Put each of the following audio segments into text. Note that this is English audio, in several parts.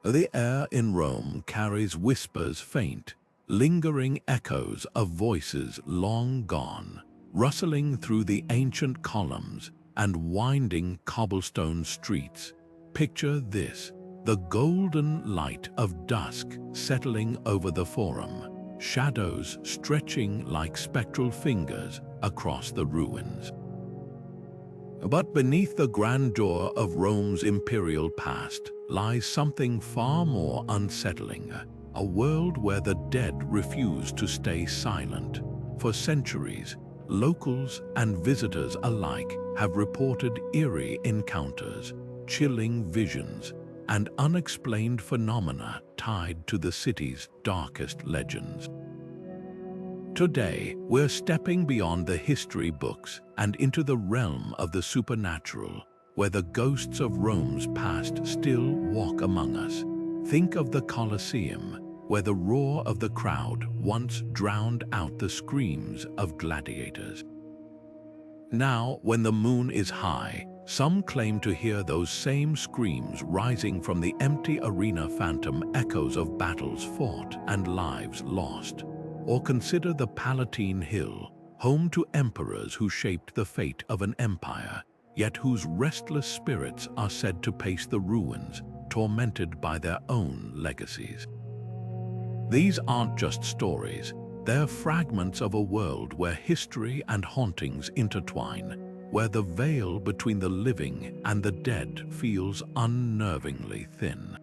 The air in Rome carries whispers faint, lingering echoes of voices long gone, rustling through the ancient columns and winding cobblestone streets. Picture this, the golden light of dusk settling over the Forum, shadows stretching like spectral fingers across the ruins. But beneath the grandeur of Rome's imperial past lies something far more unsettling, a world where the dead refuse to stay silent. For centuries, locals and visitors alike have reported eerie encounters, chilling visions, and unexplained phenomena tied to the city's darkest legends. Today, we're stepping beyond the history books and into the realm of the supernatural, where the ghosts of Rome's past still walk among us. Think of the Colosseum, where the roar of the crowd once drowned out the screams of gladiators. Now, when the moon is high, some claim to hear those same screams rising from the empty arena, phantom echoes of battles fought and lives lost. Or consider the Palatine Hill, home to emperors who shaped the fate of an empire, yet whose restless spirits are said to pace the ruins, tormented by their own legacies. These aren't just stories, they're fragments of a world where history and hauntings intertwine, where the veil between the living and the dead feels unnervingly thin.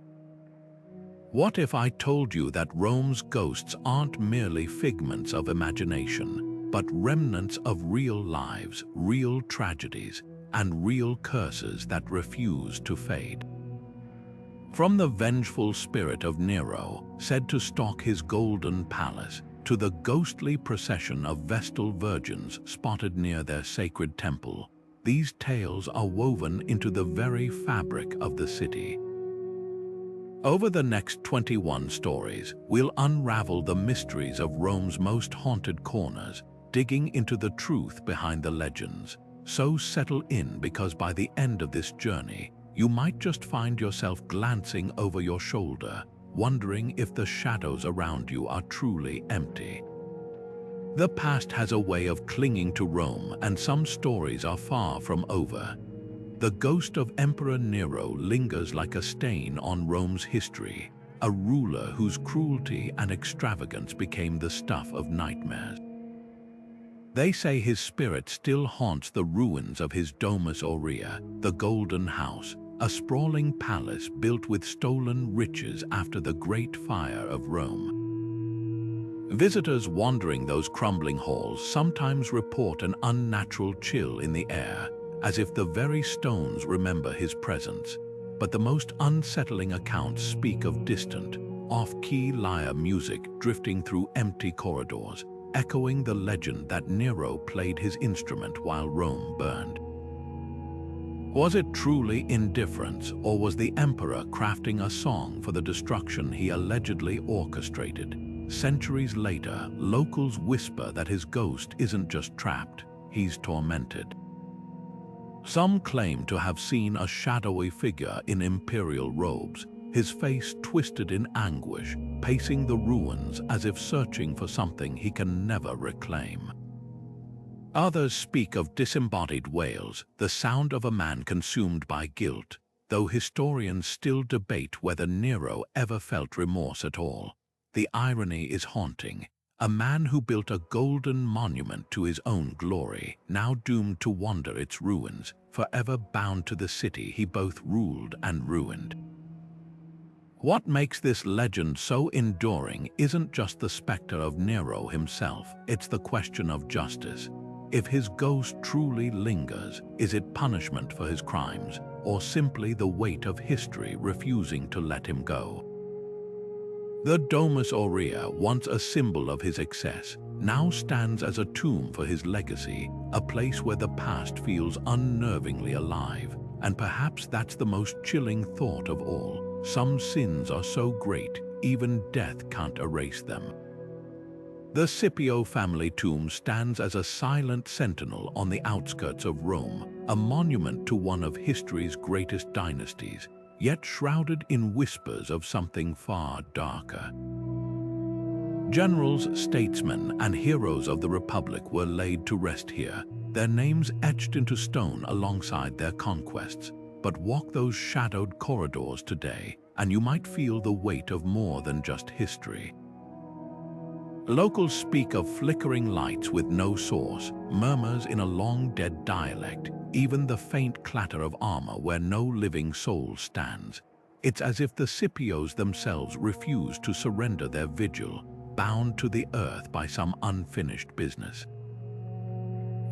What if I told you that Rome's ghosts aren't merely figments of imagination, but remnants of real lives, real tragedies, and real curses that refuse to fade? From the vengeful spirit of Nero, said to stalk his golden palace, to the ghostly procession of Vestal virgins spotted near their sacred temple, these tales are woven into the very fabric of the city. Over the next 21 stories, we'll unravel the mysteries of Rome's most haunted corners, digging into the truth behind the legends. So settle in, because by the end of this journey, you might just find yourself glancing over your shoulder, wondering if the shadows around you are truly empty. The past has a way of clinging to Rome, and some stories are far from over. The ghost of Emperor Nero lingers like a stain on Rome's history, a ruler whose cruelty and extravagance became the stuff of nightmares. They say his spirit still haunts the ruins of his Domus Aurea, the Golden House, a sprawling palace built with stolen riches after the Great Fire of Rome. Visitors wandering those crumbling halls sometimes report an unnatural chill in the air, as if the very stones remember his presence. But the most unsettling accounts speak of distant, off-key lyre music drifting through empty corridors, echoing the legend that Nero played his instrument while Rome burned. Was it truly indifference, or was the emperor crafting a song for the destruction he allegedly orchestrated? Centuries later, locals whisper that his ghost isn't just trapped, he's tormented. Some claim to have seen a shadowy figure in imperial robes, his face twisted in anguish, pacing the ruins as if searching for something he can never reclaim. Others speak of disembodied wails, the sound of a man consumed by guilt, though historians still debate whether Nero ever felt remorse at all. The irony is haunting. A man who built a golden monument to his own glory, now doomed to wander its ruins, forever bound to the city he both ruled and ruined. What makes this legend so enduring isn't just the specter of Nero himself, it's the question of justice. If his ghost truly lingers, is it punishment for his crimes, or simply the weight of history refusing to let him go? The Domus Aurea, once a symbol of his excess, now stands as a tomb for his legacy, a place where the past feels unnervingly alive. And perhaps that's the most chilling thought of all. Some sins are so great, even death can't erase them. The Scipio family tomb stands as a silent sentinel on the outskirts of Rome, a monument to one of history's greatest dynasties. yet shrouded in whispers of something far darker. Generals, statesmen, and heroes of the Republic were laid to rest here, their names etched into stone alongside their conquests. But walk those shadowed corridors today, and you might feel the weight of more than just history. Locals speak of flickering lights with no source, murmurs in a long-dead dialect, even the faint clatter of armor where no living soul stands. It's as if the Scipios themselves refuse to surrender their vigil, bound to the earth by some unfinished business.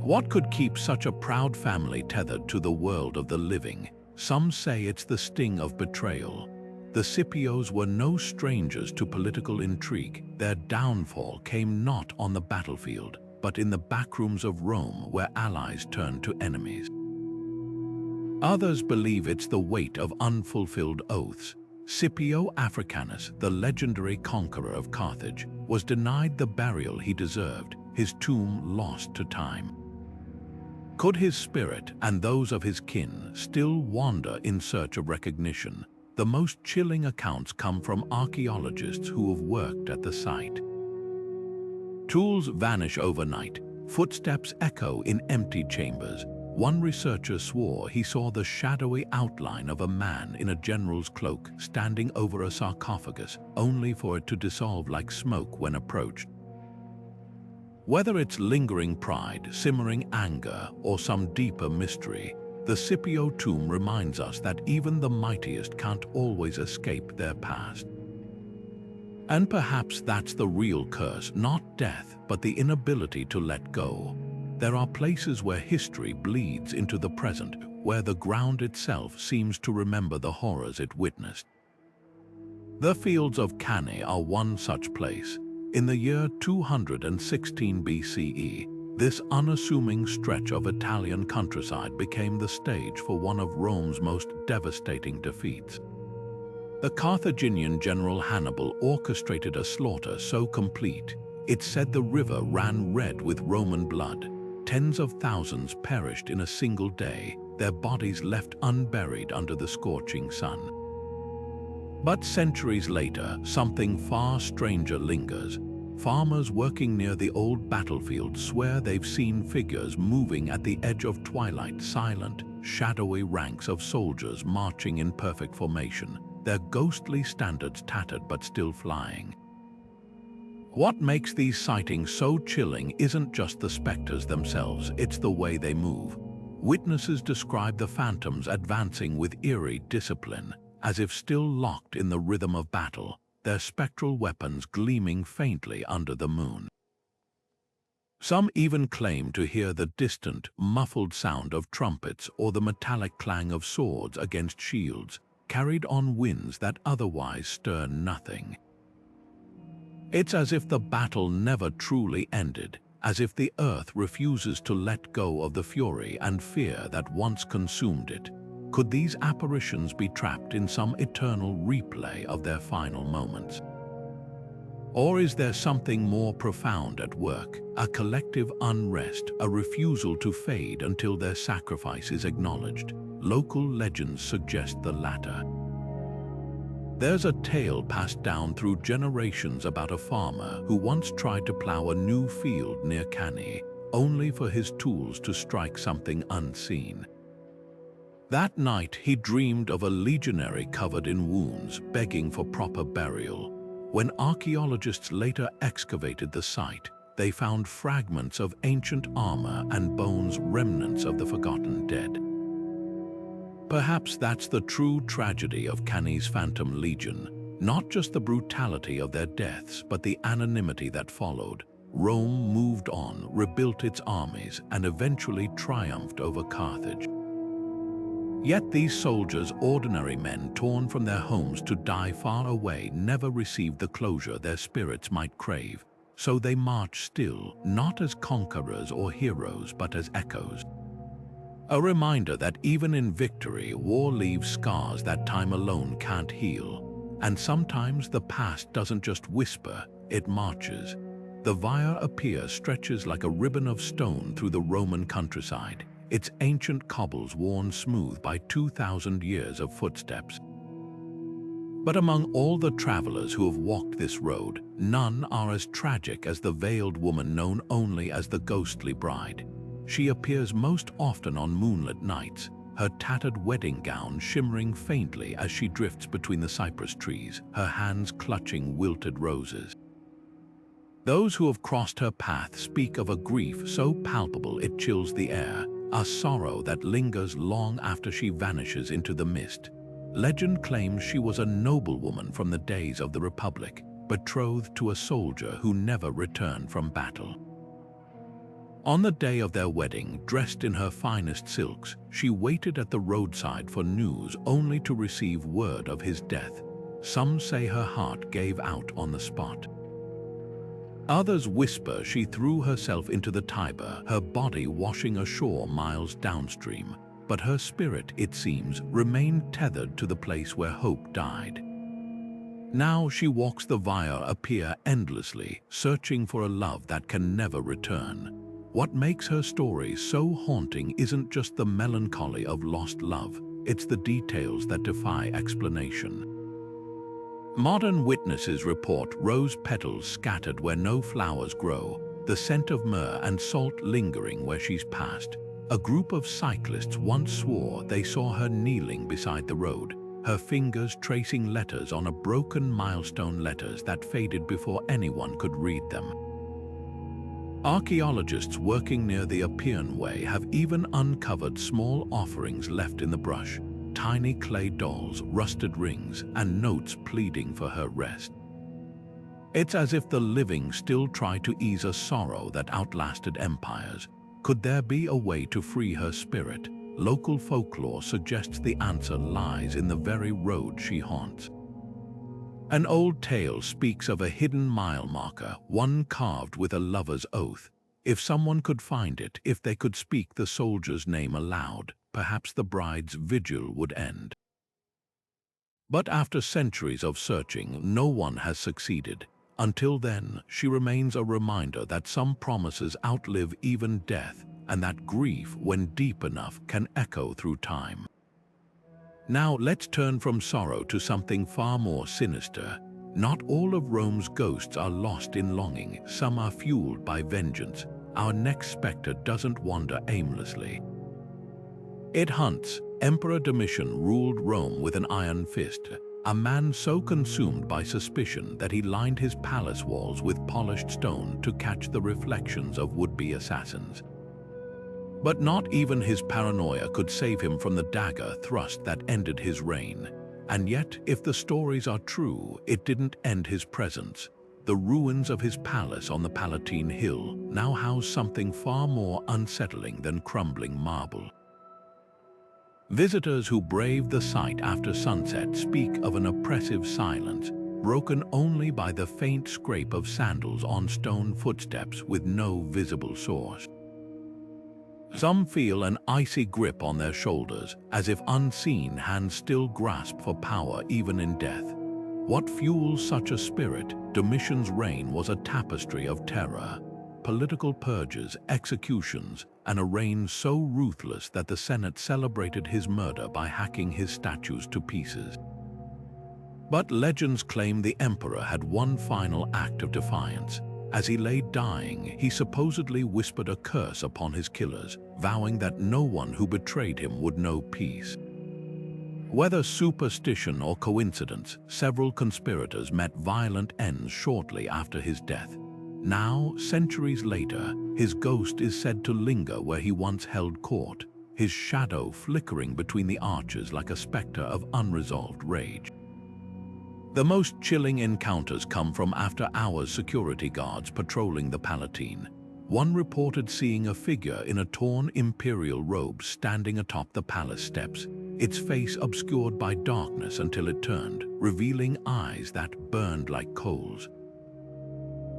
What could keep such a proud family tethered to the world of the living? Some say it's the sting of betrayal. The Scipios were no strangers to political intrigue. Their downfall came not on the battlefield, but in the backrooms of Rome where allies turned to enemies. Others believe it's the weight of unfulfilled oaths. Scipio Africanus, the legendary conqueror of Carthage, was denied the burial he deserved, his tomb lost to time. Could his spirit and those of his kin still wander in search of recognition? The most chilling accounts come from archaeologists who have worked at the site. Tools vanish overnight, footsteps echo in empty chambers. One researcher swore he saw the shadowy outline of a man in a general's cloak standing over a sarcophagus, only for it to dissolve like smoke when approached. Whether it's lingering pride, simmering anger, or some deeper mystery, the Scipio tomb reminds us that even the mightiest can't always escape their past. And perhaps that's the real curse, not death, but the inability to let go. There are places where history bleeds into the present, where the ground itself seems to remember the horrors it witnessed. The Fields of Canny are one such place. In the year 216 BCE, this unassuming stretch of Italian countryside became the stage for one of Rome's most devastating defeats. The Carthaginian general Hannibal orchestrated a slaughter so complete, it said the river ran red with Roman blood. Tens of thousands perished in a single day, their bodies left unburied under the scorching sun. But centuries later, something far stranger lingers. Farmers working near the old battlefield swear they've seen figures moving at the edge of twilight, silent, shadowy ranks of soldiers marching in perfect formation, their ghostly standards tattered but still flying. What makes these sightings so chilling isn't just the specters themselves, it's the way they move. Witnesses describe the phantoms advancing with eerie discipline, as if still locked in the rhythm of battle, their spectral weapons gleaming faintly under the moon. Some even claim to hear the distant, muffled sound of trumpets or the metallic clang of swords against shields, carried on winds that otherwise stir nothing. It's as if the battle never truly ended, as if the earth refuses to let go of the fury and fear that once consumed it. Could these apparitions be trapped in some eternal replay of their final moments? Or is there something more profound at work, a collective unrest, a refusal to fade until their sacrifice is acknowledged? Local legends suggest the latter. There's a tale passed down through generations about a farmer who once tried to plow a new field near Cannae, only for his tools to strike something unseen. That night, he dreamed of a legionary covered in wounds, begging for proper burial. When archaeologists later excavated the site, they found fragments of ancient armor and bones, remnants of the forgotten dead. Perhaps that's the true tragedy of Cannae's Phantom Legion, not just the brutality of their deaths, but the anonymity that followed. Rome moved on, rebuilt its armies, and eventually triumphed over Carthage. Yet these soldiers, ordinary men torn from their homes to die far away, never received the closure their spirits might crave. So they march still, not as conquerors or heroes, but as echoes. A reminder that even in victory, war leaves scars that time alone can't heal. And sometimes the past doesn't just whisper, it marches. The Via Appia stretches like a ribbon of stone through the Roman countryside, its ancient cobbles worn smooth by 2,000 years of footsteps. But among all the travelers who have walked this road, none are as tragic as the veiled woman known only as the ghostly bride. She appears most often on moonlit nights, her tattered wedding gown shimmering faintly as she drifts between the cypress trees, her hands clutching wilted roses. Those who have crossed her path speak of a grief so palpable it chills the air, a sorrow that lingers long after she vanishes into the mist. Legend claims she was a noblewoman from the days of the Republic, betrothed to a soldier who never returned from battle. On the day of their wedding, dressed in her finest silks, she waited at the roadside for news only to receive word of his death. Some say her heart gave out on the spot. Others whisper she threw herself into the Tiber, her body washing ashore miles downstream, but her spirit, it seems, remained tethered to the place where hope died. Now she walks the Via Appia endlessly, searching for a love that can never return. What makes her story so haunting isn't just the melancholy of lost love, it's the details that defy explanation. Modern witnesses report rose petals scattered where no flowers grow, the scent of myrrh and salt lingering where she's passed. A group of cyclists once swore they saw her kneeling beside the road, her fingers tracing letters on a broken milestone letters that faded before anyone could read them. Archaeologists working near the Appian Way have even uncovered small offerings left in the brush, tiny clay dolls, rusted rings, and notes pleading for her rest. It's as if the living still try to ease a sorrow that outlasted empires. Could there be a way to free her spirit? Local folklore suggests the answer lies in the very road she haunts. An old tale speaks of a hidden mile marker, one carved with a lover's oath. If someone could find it, if they could speak the soldier's name aloud, perhaps the bride's vigil would end. But after centuries of searching, no one has succeeded. Until then, she remains a reminder that some promises outlive even death, and that grief, when deep enough, can echo through time. Now let's turn from sorrow to something far more sinister. Not all of Rome's ghosts are lost in longing, some are fueled by vengeance. Our next specter doesn't wander aimlessly. It hunts. Emperor Demission ruled Rome with an iron fist, a man so consumed by suspicion that he lined his palace walls with polished stone to catch the reflections of would-be assassins. But not even his paranoia could save him from the dagger thrust that ended his reign. And yet, if the stories are true, it didn't end his presence. The ruins of his palace on the Palatine Hill now house something far more unsettling than crumbling marble. Visitors who brave the site after sunset speak of an oppressive silence, broken only by the faint scrape of sandals on stone footsteps with no visible source. Some feel an icy grip on their shoulders, as if unseen hands still grasp for power even in death. What fuels such a spirit? Domitian's reign was a tapestry of terror. Political purges, executions, and a reign so ruthless that the Senate celebrated his murder by hacking his statues to pieces. But legends claim the emperor had one final act of defiance. As he lay dying, he supposedly whispered a curse upon his killers, vowing that no one who betrayed him would know peace. Whether superstition or coincidence, several conspirators met violent ends shortly after his death. Now, centuries later, his ghost is said to linger where he once held court, his shadow flickering between the arches like a specter of unresolved rage. The most chilling encounters come from after-hours security guards patrolling the Palatine. One reported seeing a figure in a torn imperial robe standing atop the palace steps, its face obscured by darkness until it turned, revealing eyes that burned like coals.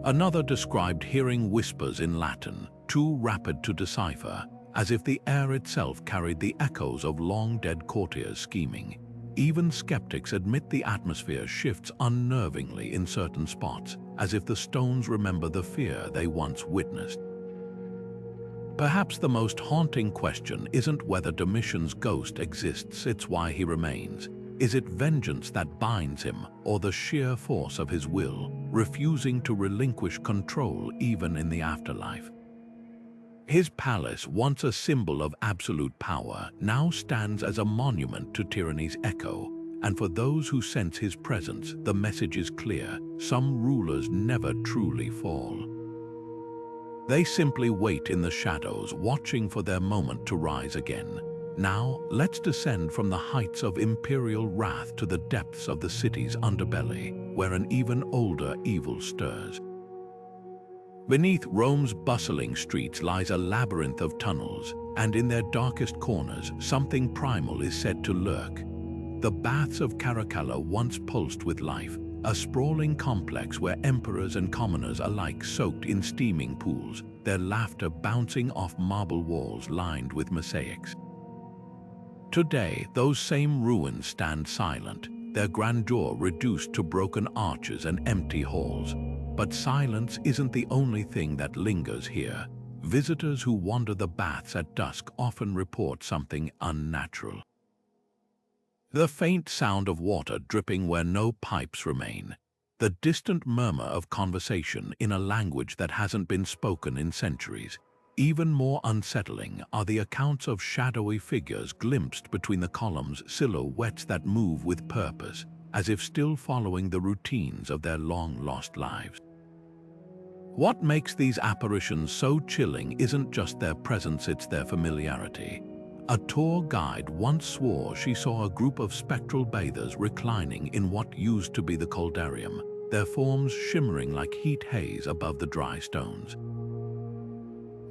Another described hearing whispers in Latin, too rapid to decipher, as if the air itself carried the echoes of long-dead courtiers scheming. Even skeptics admit the atmosphere shifts unnervingly in certain spots, as if the stones remember the fear they once witnessed. Perhaps the most haunting question isn't whether Domitian's ghost exists, it's why he remains. Is it vengeance that binds him, or the sheer force of his will, refusing to relinquish control even in the afterlife? His palace, once a symbol of absolute power, now stands as a monument to tyranny's echo, and for those who sense his presence, the message is clear: some rulers never truly fall. They simply wait in the shadows, watching for their moment to rise again. Now, let's descend from the heights of imperial wrath to the depths of the city's underbelly, where an even older evil stirs. Beneath Rome's bustling streets lies a labyrinth of tunnels, and in their darkest corners, something primal is said to lurk. The Baths of Caracalla once pulsed with life, a sprawling complex where emperors and commoners alike soaked in steaming pools, their laughter bouncing off marble walls lined with mosaics. Today, those same ruins stand silent, their grandeur reduced to broken arches and empty halls. But silence isn't the only thing that lingers here. Visitors who wander the baths at dusk often report something unnatural. The faint sound of water dripping where no pipes remain. The distant murmur of conversation in a language that hasn't been spoken in centuries. Even more unsettling are the accounts of shadowy figures glimpsed between the columns, silhouettes that move with purpose, as if still following the routines of their long-lost lives. What makes these apparitions so chilling isn't just their presence, it's their familiarity. A tour guide once swore she saw a group of spectral bathers reclining in what used to be the caldarium, their forms shimmering like heat haze above the dry stones.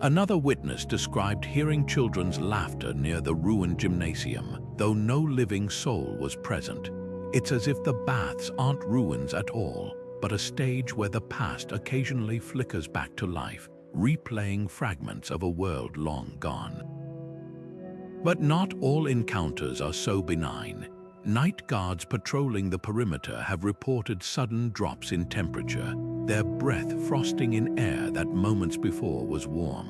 Another witness described hearing children's laughter near the ruined gymnasium, though no living soul was present. It's as if the baths aren't ruins at all, but a stage where the past occasionally flickers back to life, replaying fragments of a world long gone. But not all encounters are so benign. Night guards patrolling the perimeter have reported sudden drops in temperature, their breath frosting in air that moments before was warm.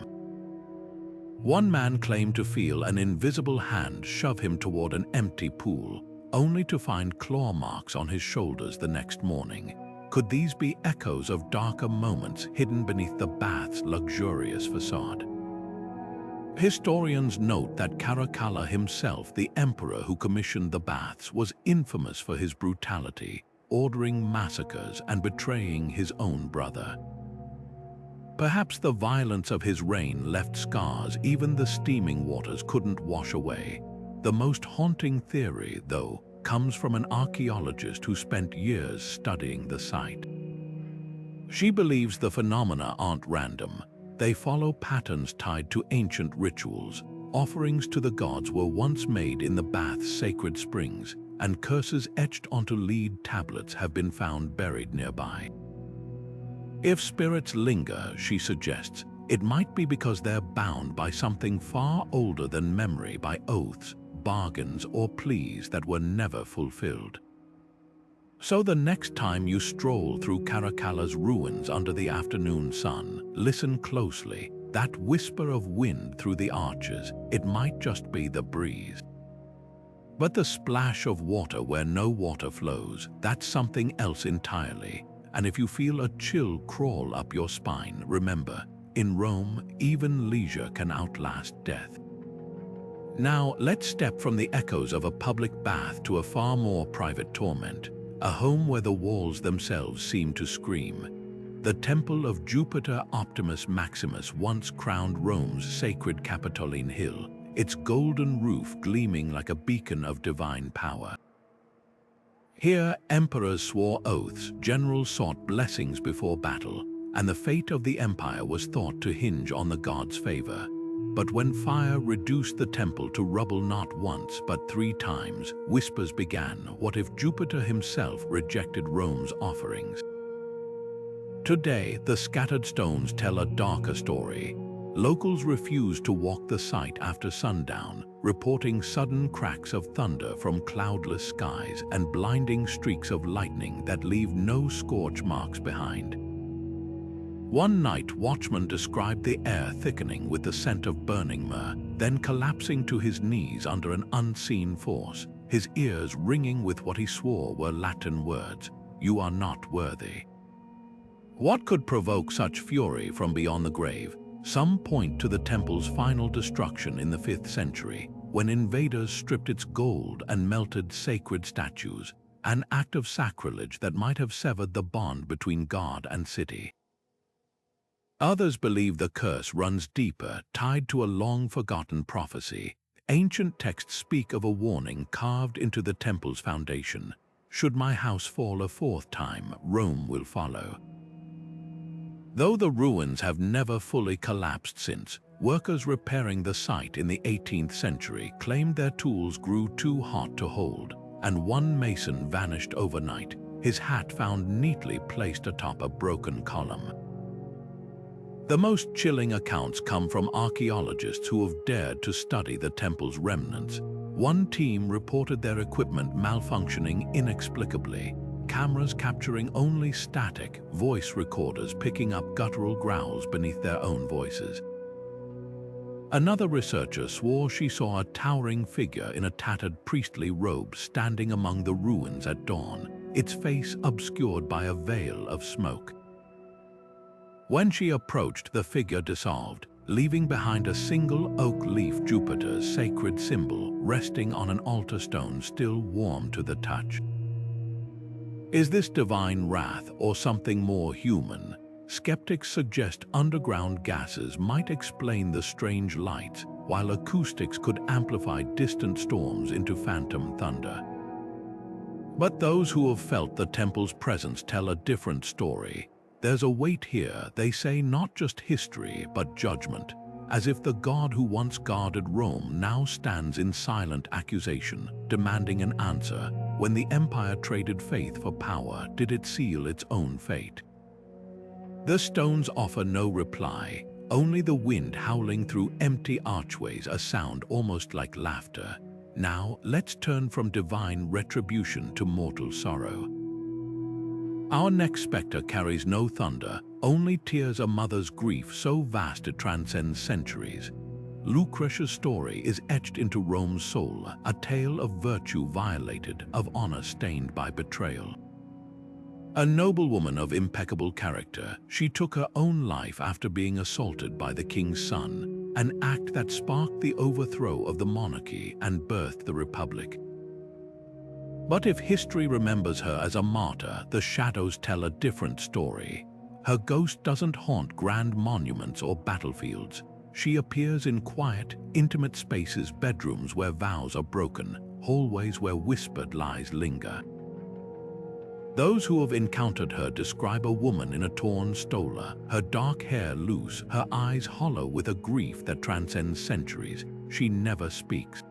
One man claimed to feel an invisible hand shove him toward an empty pool, only to find claw marks on his shoulders the next morning. Could these be echoes of darker moments hidden beneath the bath's luxurious facade? Historians note that Caracalla himself, the emperor who commissioned the baths, was infamous for his brutality, ordering massacres and betraying his own brother. Perhaps the violence of his reign left scars even the steaming waters couldn't wash away. The most haunting theory, though, comes from an archaeologist who spent years studying the site. She believes the phenomena aren't random. They follow patterns tied to ancient rituals. Offerings to the gods were once made in the bath's sacred springs, and curses etched onto lead tablets have been found buried nearby. If spirits linger, she suggests, it might be because they're bound by something far older than memory, by oaths, bargains, or pleas that were never fulfilled. So the next time you stroll through Caracalla's ruins under the afternoon sun, listen closely. That whisper of wind through the arches, it might just be the breeze. But the splash of water where no water flows, that's something else entirely. And if you feel a chill crawl up your spine, remember, in Rome, even leisure can outlast death. Now, let's step from the echoes of a public bath to a far more private torment. A home where the walls themselves seem to scream. The temple of Jupiter Optimus Maximus once crowned Rome's sacred Capitoline hill, its golden roof gleaming like a beacon of divine power. Here, emperors swore oaths, generals sought blessings before battle, and the fate of the empire was thought to hinge on the gods' favor. But when fire reduced the temple to rubble not once but 3 times, whispers began. What if Jupiter himself rejected Rome's offerings? Today, the scattered stones tell a darker story. Locals refuse to walk the site after sundown, reporting sudden cracks of thunder from cloudless skies and blinding streaks of lightning that leave no scorch marks behind. One night watchman described the air thickening with the scent of burning myrrh, then collapsing to his knees under an unseen force, his ears ringing with what he swore were Latin words, "You are not worthy." What could provoke such fury from beyond the grave? Some point to the temple's final destruction in the 5th century, when invaders stripped its gold and melted sacred statues, an act of sacrilege that might have severed the bond between God and city. Others believe the curse runs deeper, tied to a long-forgotten prophecy. Ancient texts speak of a warning carved into the temple's foundation. "Should my house fall a 4th time, Rome will follow." Though the ruins have never fully collapsed since, workers repairing the site in the 18th century claimed their tools grew too hot to hold, and one mason vanished overnight, his hat found neatly placed atop a broken column. The most chilling accounts come from archaeologists who have dared to study the temple's remnants. One team reported their equipment malfunctioning inexplicably, cameras capturing only static, voice recorders picking up guttural growls beneath their own voices. Another researcher swore she saw a towering figure in a tattered priestly robe standing among the ruins at dawn, its face obscured by a veil of smoke. When she approached, the figure dissolved, leaving behind a single oak leaf Jupiter's sacred symbol resting on an altar stone still warm to the touch. Is this divine wrath or something more human? Skeptics suggest underground gases might explain the strange lights, while acoustics could amplify distant storms into phantom thunder. But those who have felt the temple's presence tell a different story. There's a weight here, they say, not just history, but judgment, as if the God who once guarded Rome now stands in silent accusation, demanding an answer. When the empire traded faith for power, did it seal its own fate? The stones offer no reply, only the wind howling through empty archways, a sound almost like laughter. Now, let's turn from divine retribution to mortal sorrow. Our next spectre carries no thunder, only tears, a mother's grief so vast it transcends centuries. Lucretia's story is etched into Rome's soul, a tale of virtue violated, of honor stained by betrayal. A noblewoman of impeccable character, she took her own life after being assaulted by the king's son, an act that sparked the overthrow of the monarchy and birthed the republic. But if history remembers her as a martyr, the shadows tell a different story. Her ghost doesn't haunt grand monuments or battlefields. She appears in quiet, intimate spaces, bedrooms where vows are broken, hallways where whispered lies linger. Those who have encountered her describe a woman in a torn stola, her dark hair loose, her eyes hollow with a grief that transcends centuries. She never speaks.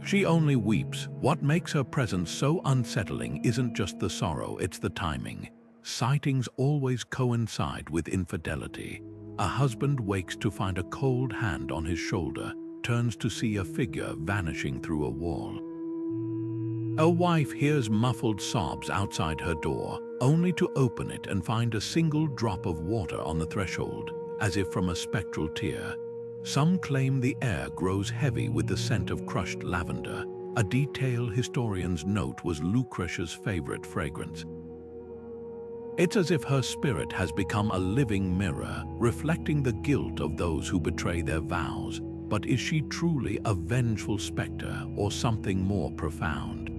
She only weeps. What makes her presence so unsettling isn't just the sorrow, it's the timing. Sightings always coincide with infidelity. A husband wakes to find a cold hand on his shoulder, turns to see a figure vanishing through a wall. A wife hears muffled sobs outside her door, only to open it and find a single drop of water on the threshold, as if from a spectral tear. Some claim the air grows heavy with the scent of crushed lavender. A detail historians note was Lucretia's favorite fragrance. It's as if her spirit has become a living mirror, reflecting the guilt of those who betray their vows. But is she truly a vengeful specter or something more profound?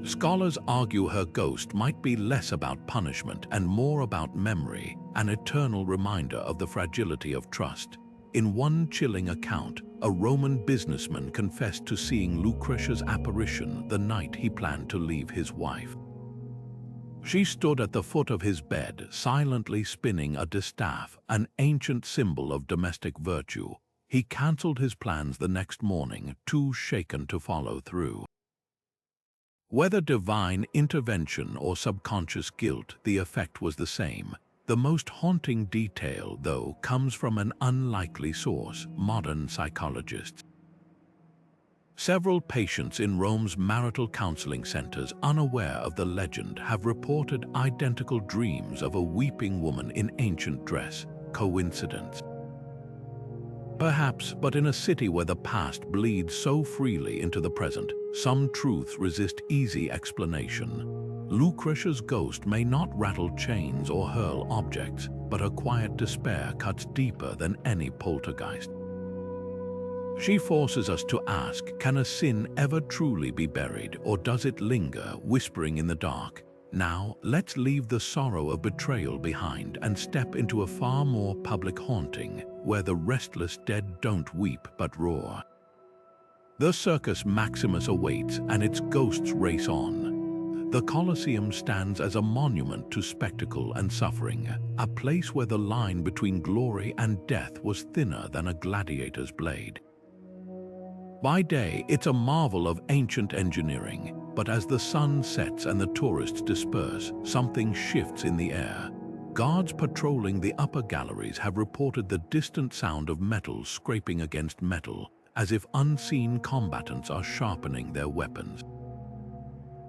Scholars argue her ghost might be less about punishment and more about memory, an eternal reminder of the fragility of trust. In one chilling account, a Roman businessman confessed to seeing Lucretia's apparition the night he planned to leave his wife. She stood at the foot of his bed, silently spinning a distaff, an ancient symbol of domestic virtue. He cancelled his plans the next morning, too shaken to follow through. Whether divine intervention or subconscious guilt, the effect was the same. The most haunting detail, though, comes from an unlikely source: modern psychologists. Several patients in Rome's marital counseling centers, unaware of the legend, have reported identical dreams of a weeping woman in ancient dress. Coincidence? Perhaps, but in a city where the past bleeds so freely into the present, some truths resist easy explanation. Lucretia's ghost may not rattle chains or hurl objects, but her quiet despair cuts deeper than any poltergeist. She forces us to ask, can a sin ever truly be buried, or does it linger, whispering in the dark? Now, let's leave the sorrow of betrayal behind and step into a far more public haunting, where the restless dead don't weep but roar. The Circus Maximus awaits, and its ghosts race on. The Colosseum stands as a monument to spectacle and suffering, a place where the line between glory and death was thinner than a gladiator's blade. By day, it's a marvel of ancient engineering, but as the sun sets and the tourists disperse, something shifts in the air. Guards patrolling the upper galleries have reported the distant sound of metal scraping against metal, as if unseen combatants are sharpening their weapons.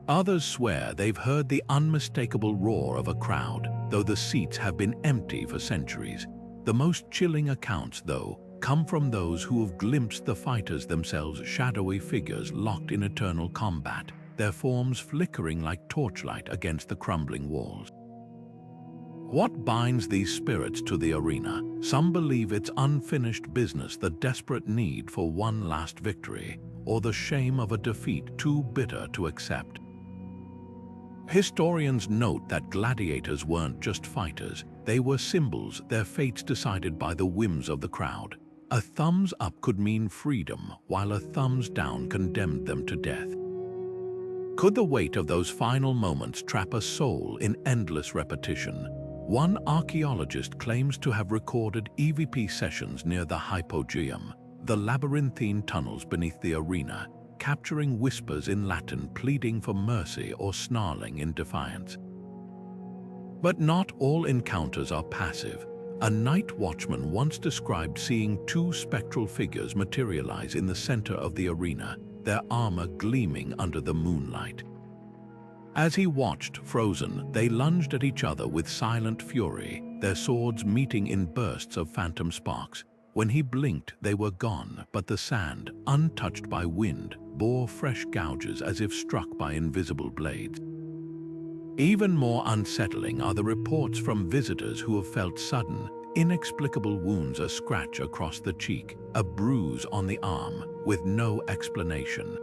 Others swear they've heard the unmistakable roar of a crowd, though the seats have been empty for centuries. The most chilling accounts, though, come from those who have glimpsed the fighters themselves, shadowy figures locked in eternal combat, their forms flickering like torchlight against the crumbling walls. What binds these spirits to the arena? Some believe it's unfinished business, the desperate need for one last victory, or the shame of a defeat too bitter to accept. Historians note that gladiators weren't just fighters, they were symbols, their fates decided by the whims of the crowd. A thumbs up could mean freedom, while a thumbs down condemned them to death. Could the weight of those final moments trap a soul in endless repetition? One archaeologist claims to have recorded EVP sessions near the Hypogeum, the labyrinthine tunnels beneath the arena, capturing whispers in Latin pleading for mercy or snarling in defiance. But not all encounters are passive. A night watchman once described seeing two spectral figures materialize in the center of the arena, their armor gleaming under the moonlight. As he watched, frozen, they lunged at each other with silent fury, their swords meeting in bursts of phantom sparks. When he blinked, they were gone, but the sand, untouched by wind, bore fresh gouges as if struck by invisible blades. Even more unsettling are the reports from visitors who have felt sudden, inexplicable wounds, a scratch across the cheek, a bruise on the arm, with no explanation.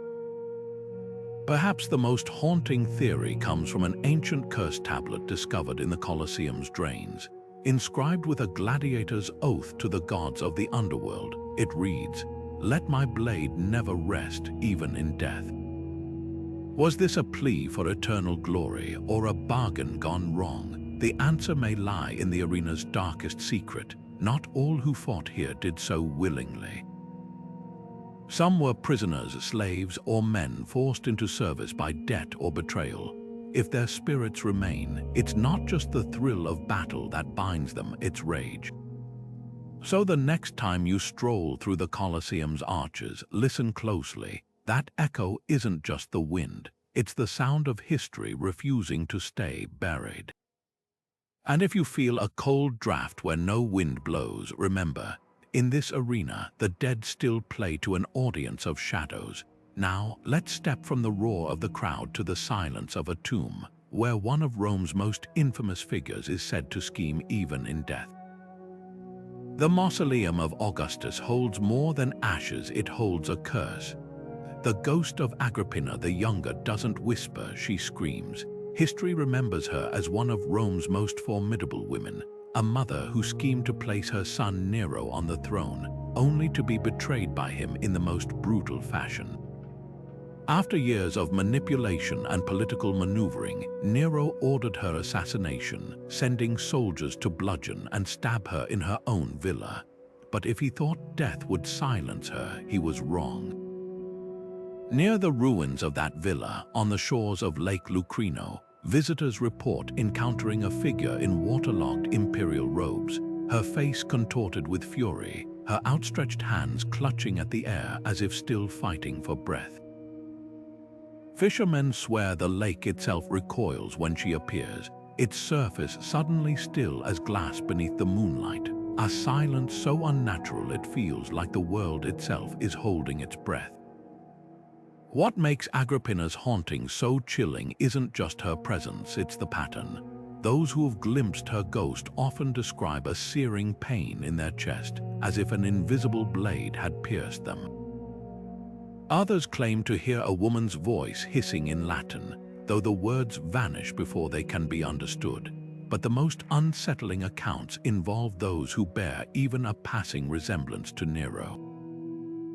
Perhaps the most haunting theory comes from an ancient curse tablet discovered in the Colosseum's drains. Inscribed with a gladiator's oath to the gods of the underworld, it reads, "Let my blade never rest, even in death." Was this a plea for eternal glory or a bargain gone wrong? The answer may lie in the arena's darkest secret. Not all who fought here did so willingly. Some were prisoners, slaves, or men forced into service by debt or betrayal. If their spirits remain, it's not just the thrill of battle that binds them, it's rage. So the next time you stroll through the Colosseum's arches, listen closely. That echo isn't just the wind, it's the sound of history refusing to stay buried. And if you feel a cold draft where no wind blows, remember, in this arena, the dead still play to an audience of shadows. Now, let's step from the roar of the crowd to the silence of a tomb, where one of Rome's most infamous figures is said to scheme even in death. The Mausoleum of Augustus holds more than ashes, it holds a curse. The ghost of Agrippina the Younger doesn't whisper, she screams. History remembers her as one of Rome's most formidable women, a mother who schemed to place her son Nero on the throne, only to be betrayed by him in the most brutal fashion. After years of manipulation and political maneuvering, Nero ordered her assassination, sending soldiers to bludgeon and stab her in her own villa. But if he thought death would silence her, he was wrong. Near the ruins of that villa, on the shores of Lake Lucrino, visitors report encountering a figure in waterlogged imperial robes, her face contorted with fury, her outstretched hands clutching at the air as if still fighting for breath. Fishermen swear the lake itself recoils when she appears, its surface suddenly still as glass beneath the moonlight, a silence so unnatural it feels like the world itself is holding its breath. What makes Agrippina's haunting so chilling isn't just her presence, it's the pattern. Those who have glimpsed her ghost often describe a searing pain in their chest, as if an invisible blade had pierced them. Others claim to hear a woman's voice hissing in Latin, though the words vanish before they can be understood. But the most unsettling accounts involve those who bear even a passing resemblance to Nero.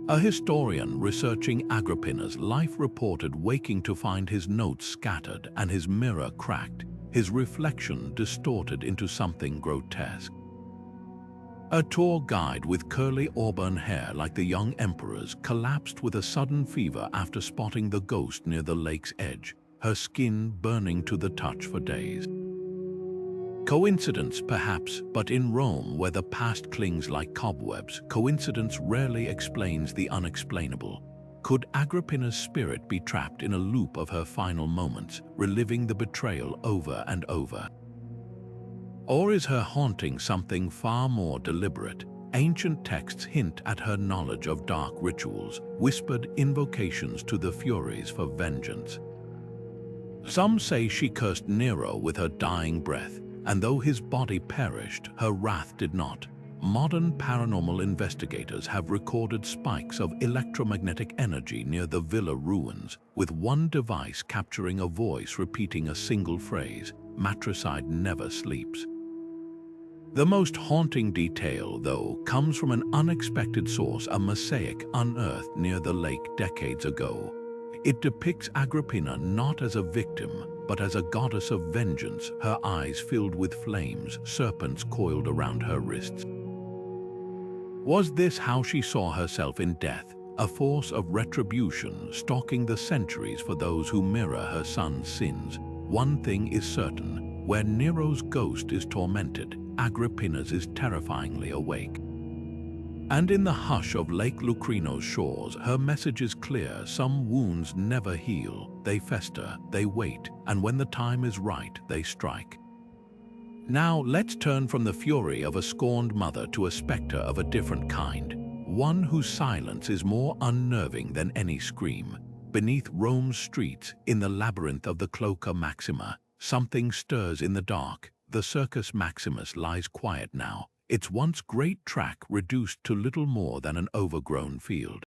A historian researching Agrippina's life reported waking to find his notes scattered and his mirror cracked, his reflection distorted into something grotesque. A tour guide with curly auburn hair like the young emperor's collapsed with a sudden fever after spotting the ghost near the lake's edge, her skin burning to the touch for days. Coincidence, perhaps, but in Rome, where the past clings like cobwebs, coincidence rarely explains the unexplainable. Could Agrippina's spirit be trapped in a loop of her final moments, reliving the betrayal over and over? Or is her haunting something far more deliberate? Ancient texts hint at her knowledge of dark rituals, whispered invocations to the Furies for vengeance. Some say she cursed Nero with her dying breath, and though his body perished, her wrath did not. Modern paranormal investigators have recorded spikes of electromagnetic energy near the villa ruins, with one device capturing a voice repeating a single phrase, "Matricide never sleeps." The most haunting detail, though, comes from an unexpected source, a mosaic unearthed near the lake decades ago. It depicts Agrippina not as a victim, but as a goddess of vengeance, her eyes filled with flames, serpents coiled around her wrists. Was this how she saw herself in death, a force of retribution stalking the centuries for those who mirror her son's sins? One thing is certain, where Nero's ghost is tormented, Agrippina's is terrifyingly awake. And in the hush of Lake Lucrino's shores, her message is clear: some wounds never heal, they fester, they wait, and when the time is right, they strike. Now let's turn from the fury of a scorned mother to a specter of a different kind, one whose silence is more unnerving than any scream. Beneath Rome's streets, in the labyrinth of the Cloaca Maxima, something stirs in the dark. The Circus Maximus lies quiet now, its once great track reduced to little more than an overgrown field.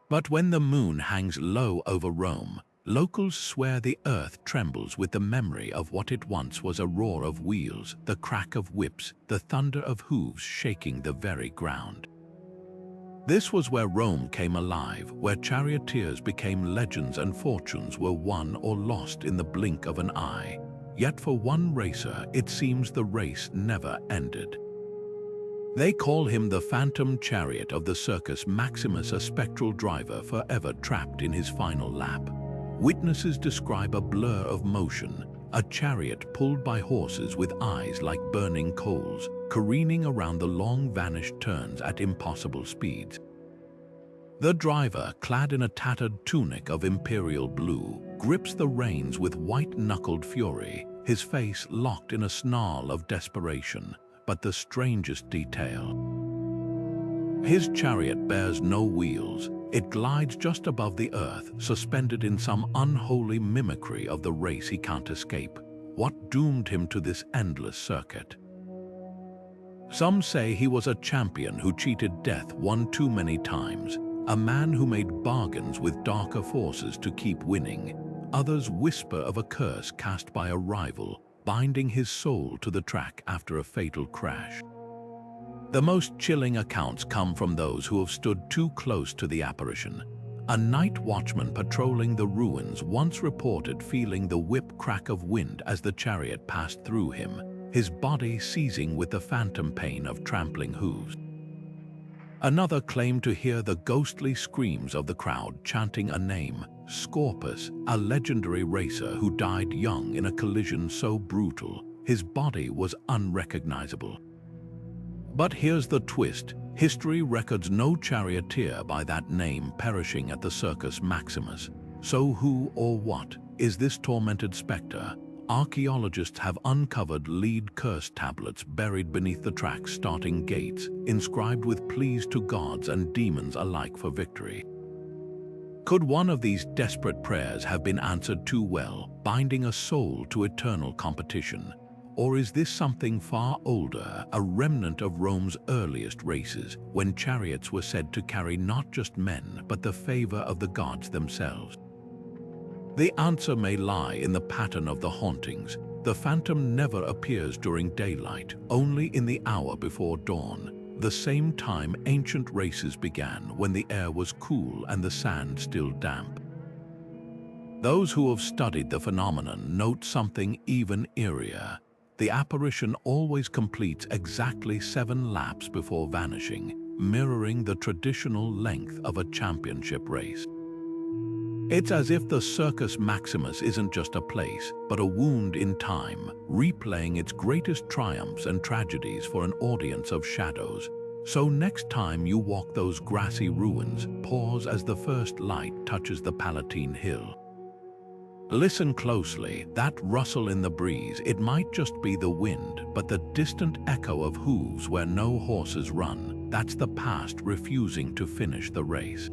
But when the moon hangs low over Rome, locals swear the earth trembles with the memory of what it once was: a roar of wheels, the crack of whips, the thunder of hooves shaking the very ground. This was where Rome came alive, where charioteers became legends and fortunes were won or lost in the blink of an eye. Yet for one racer, it seems the race never ended. They call him the phantom chariot of the Circus Maximus, a spectral driver forever trapped in his final lap. Witnesses describe a blur of motion, a chariot pulled by horses with eyes like burning coals, careening around the long-vanished turns at impossible speeds. The driver, clad in a tattered tunic of imperial blue, grips the reins with white-knuckled fury, his face locked in a snarl of desperation. But the strangest detail: his chariot bears no wheels. It glides just above the earth, suspended in some unholy mimicry of the race he can't escape. What doomed him to this endless circuit? Some say he was a champion who cheated death one too many times, a man who made bargains with darker forces to keep winning. Others whisper of a curse cast by a rival, binding his soul to the track after a fatal crash. The most chilling accounts come from those who have stood too close to the apparition. A night watchman patrolling the ruins once reported feeling the whip crack of wind as the chariot passed through him, his body seizing with the phantom pain of trampling hooves. Another claimed to hear the ghostly screams of the crowd chanting a name: Scorpus, a legendary racer who died young in a collision so brutal, his body was unrecognizable. But here's the twist: history records no charioteer by that name perishing at the Circus Maximus. So who or what is this tormented specter? archaeologists have uncovered lead curse tablets buried beneath the track's starting gates, inscribed with pleas to gods and demons alike for victory. Could one of these desperate prayers have been answered too well, binding a soul to eternal competition? Or is this something far older, a remnant of Rome's earliest races, when chariots were said to carry not just men, but the favor of the gods themselves? The answer may lie in the pattern of the hauntings. The phantom never appears during daylight, only in the hour before dawn, the same time ancient races began, when the air was cool and the sand still damp. Those who have studied the phenomenon note something even eerier. The apparition always completes exactly 7 laps before vanishing, mirroring the traditional length of a championship race. It's as if the Circus Maximus isn't just a place, but a wound in time, replaying its greatest triumphs and tragedies for an audience of shadows. So next time you walk those grassy ruins, pause as the first light touches the Palatine Hill. Listen closely, that rustle in the breeze, it might just be the wind, but the distant echo of hooves where no horses run, that's the past refusing to finish the race.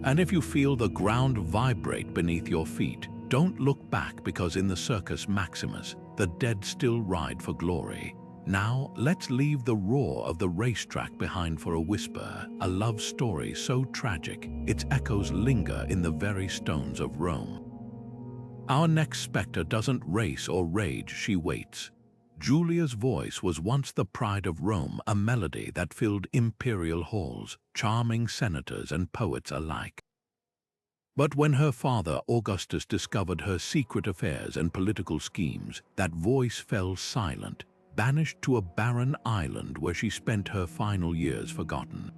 And if you feel the ground vibrate beneath your feet, don't look back, because in the Circus Maximus, the dead still ride for glory. Now, let's leave the roar of the racetrack behind for a whisper, a love story so tragic, its echoes linger in the very stones of Rome. Our next specter doesn't race or rage, she waits. Julia's voice was once the pride of Rome, a melody that filled imperial halls, charming senators and poets alike. But when her father Augustus discovered her secret affairs and political schemes, that voice fell silent, banished to a barren island where she spent her final years forgotten.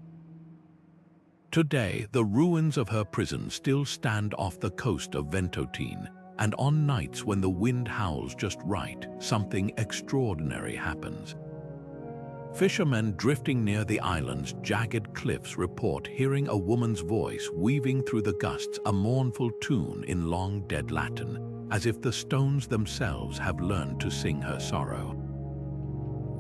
Today, the ruins of her prison still stand off the coast of Ventotene, and on nights when the wind howls just right, something extraordinary happens. Fishermen drifting near the island's jagged cliffs report hearing a woman's voice weaving through the gusts, a mournful tune in long dead Latin, as if the stones themselves have learned to sing her sorrow.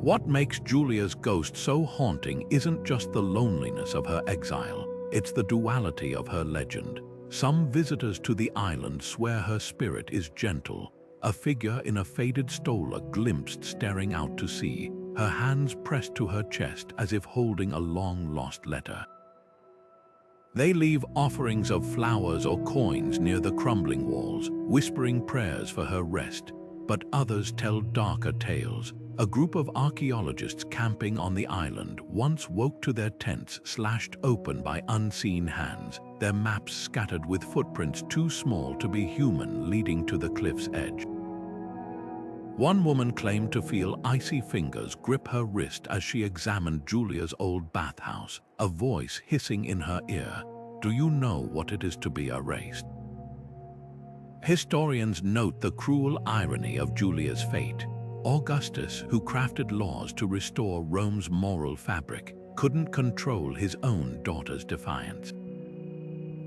What makes Julia's ghost so haunting isn't just the loneliness of her exile, it's the duality of her legend. Some visitors to the island swear her spirit is gentle, a figure in a faded stola glimpsed staring out to sea, her hands pressed to her chest as if holding a long-lost letter. They leave offerings of flowers or coins near the crumbling walls, whispering prayers for her rest, but others tell darker tales. A group of archaeologists camping on the island once woke to their tents slashed open by unseen hands, their maps scattered with footprints too small to be human leading to the cliff's edge. One woman claimed to feel icy fingers grip her wrist as she examined Julia's old bathhouse, a voice hissing in her ear, "Do you know what it is to be erased?" Historians note the cruel irony of Julia's fate. Augustus, who crafted laws to restore Rome's moral fabric, couldn't control his own daughter's defiance.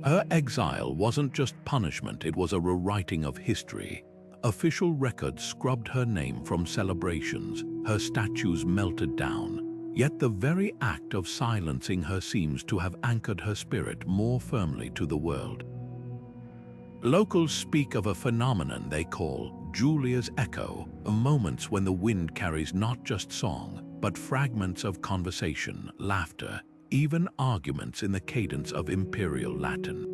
Her exile wasn't just punishment, it was a rewriting of history. Official records scrubbed her name from celebrations, her statues melted down, yet the very act of silencing her seems to have anchored her spirit more firmly to the world. Locals speak of a phenomenon they call Julia's echo, moments when the wind carries not just song, but fragments of conversation, laughter, even arguments in the cadence of imperial Latin.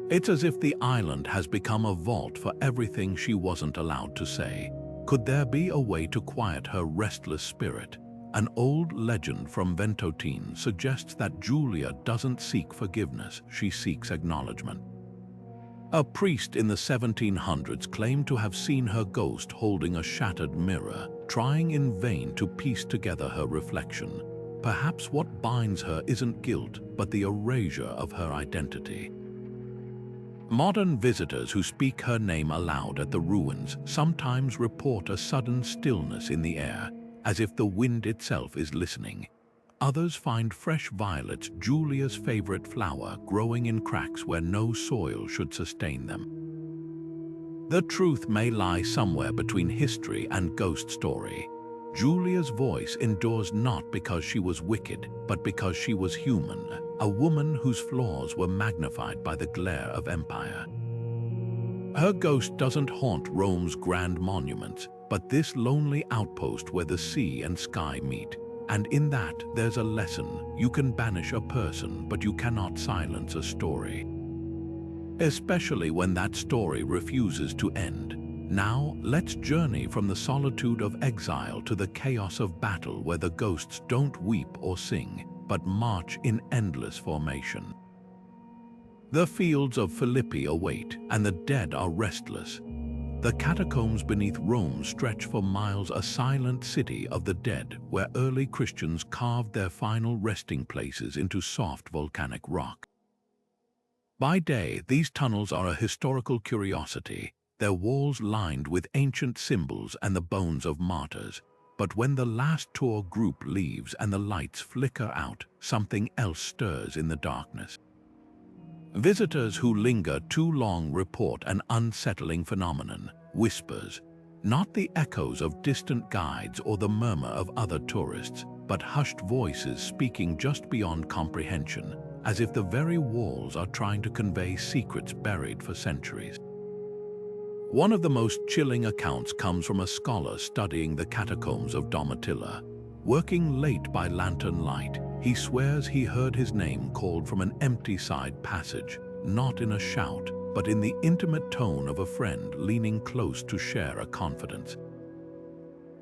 It's as if the island has become a vault for everything she wasn't allowed to say. Could there be a way to quiet her restless spirit? An old legend from Ventotene suggests that Julia doesn't seek forgiveness, she seeks acknowledgement. A priest in the 1700s claimed to have seen her ghost holding a shattered mirror, trying in vain to piece together her reflection. Perhaps what binds her isn't guilt, but the erasure of her identity. Modern visitors who speak her name aloud at the ruins sometimes report a sudden stillness in the air, as if the wind itself is listening. Others find fresh violets, Julia's favorite flower, growing in cracks where no soil should sustain them. The truth may lie somewhere between history and ghost story. Julia's voice endures not because she was wicked, but because she was human, a woman whose flaws were magnified by the glare of empire. Her ghost doesn't haunt Rome's grand monuments, but this lonely outpost where the sea and sky meet. And in that, there's a lesson. You can banish a person, but you cannot silence a story. Especially when that story refuses to end. Now, let's journey from the solitude of exile to the chaos of battle where the ghosts don't weep or sing, but march in endless formation. The fields of Philippi await, and the dead are restless. The catacombs beneath Rome stretch for miles, a silent city of the dead where early Christians carved their final resting places into soft volcanic rock. By day, these tunnels are a historical curiosity, their walls lined with ancient symbols and the bones of martyrs. But when the last tour group leaves and the lights flicker out, something else stirs in the darkness. Visitors who linger too long report an unsettling phenomenon, whispers, not the echoes of distant guides or the murmur of other tourists, but hushed voices speaking just beyond comprehension, as if the very walls are trying to convey secrets buried for centuries. One of the most chilling accounts comes from a scholar studying the catacombs of Domitilla. Working late by lantern light, he swears he heard his name called from an empty side passage, not in a shout, but in the intimate tone of a friend leaning close to share a confidence.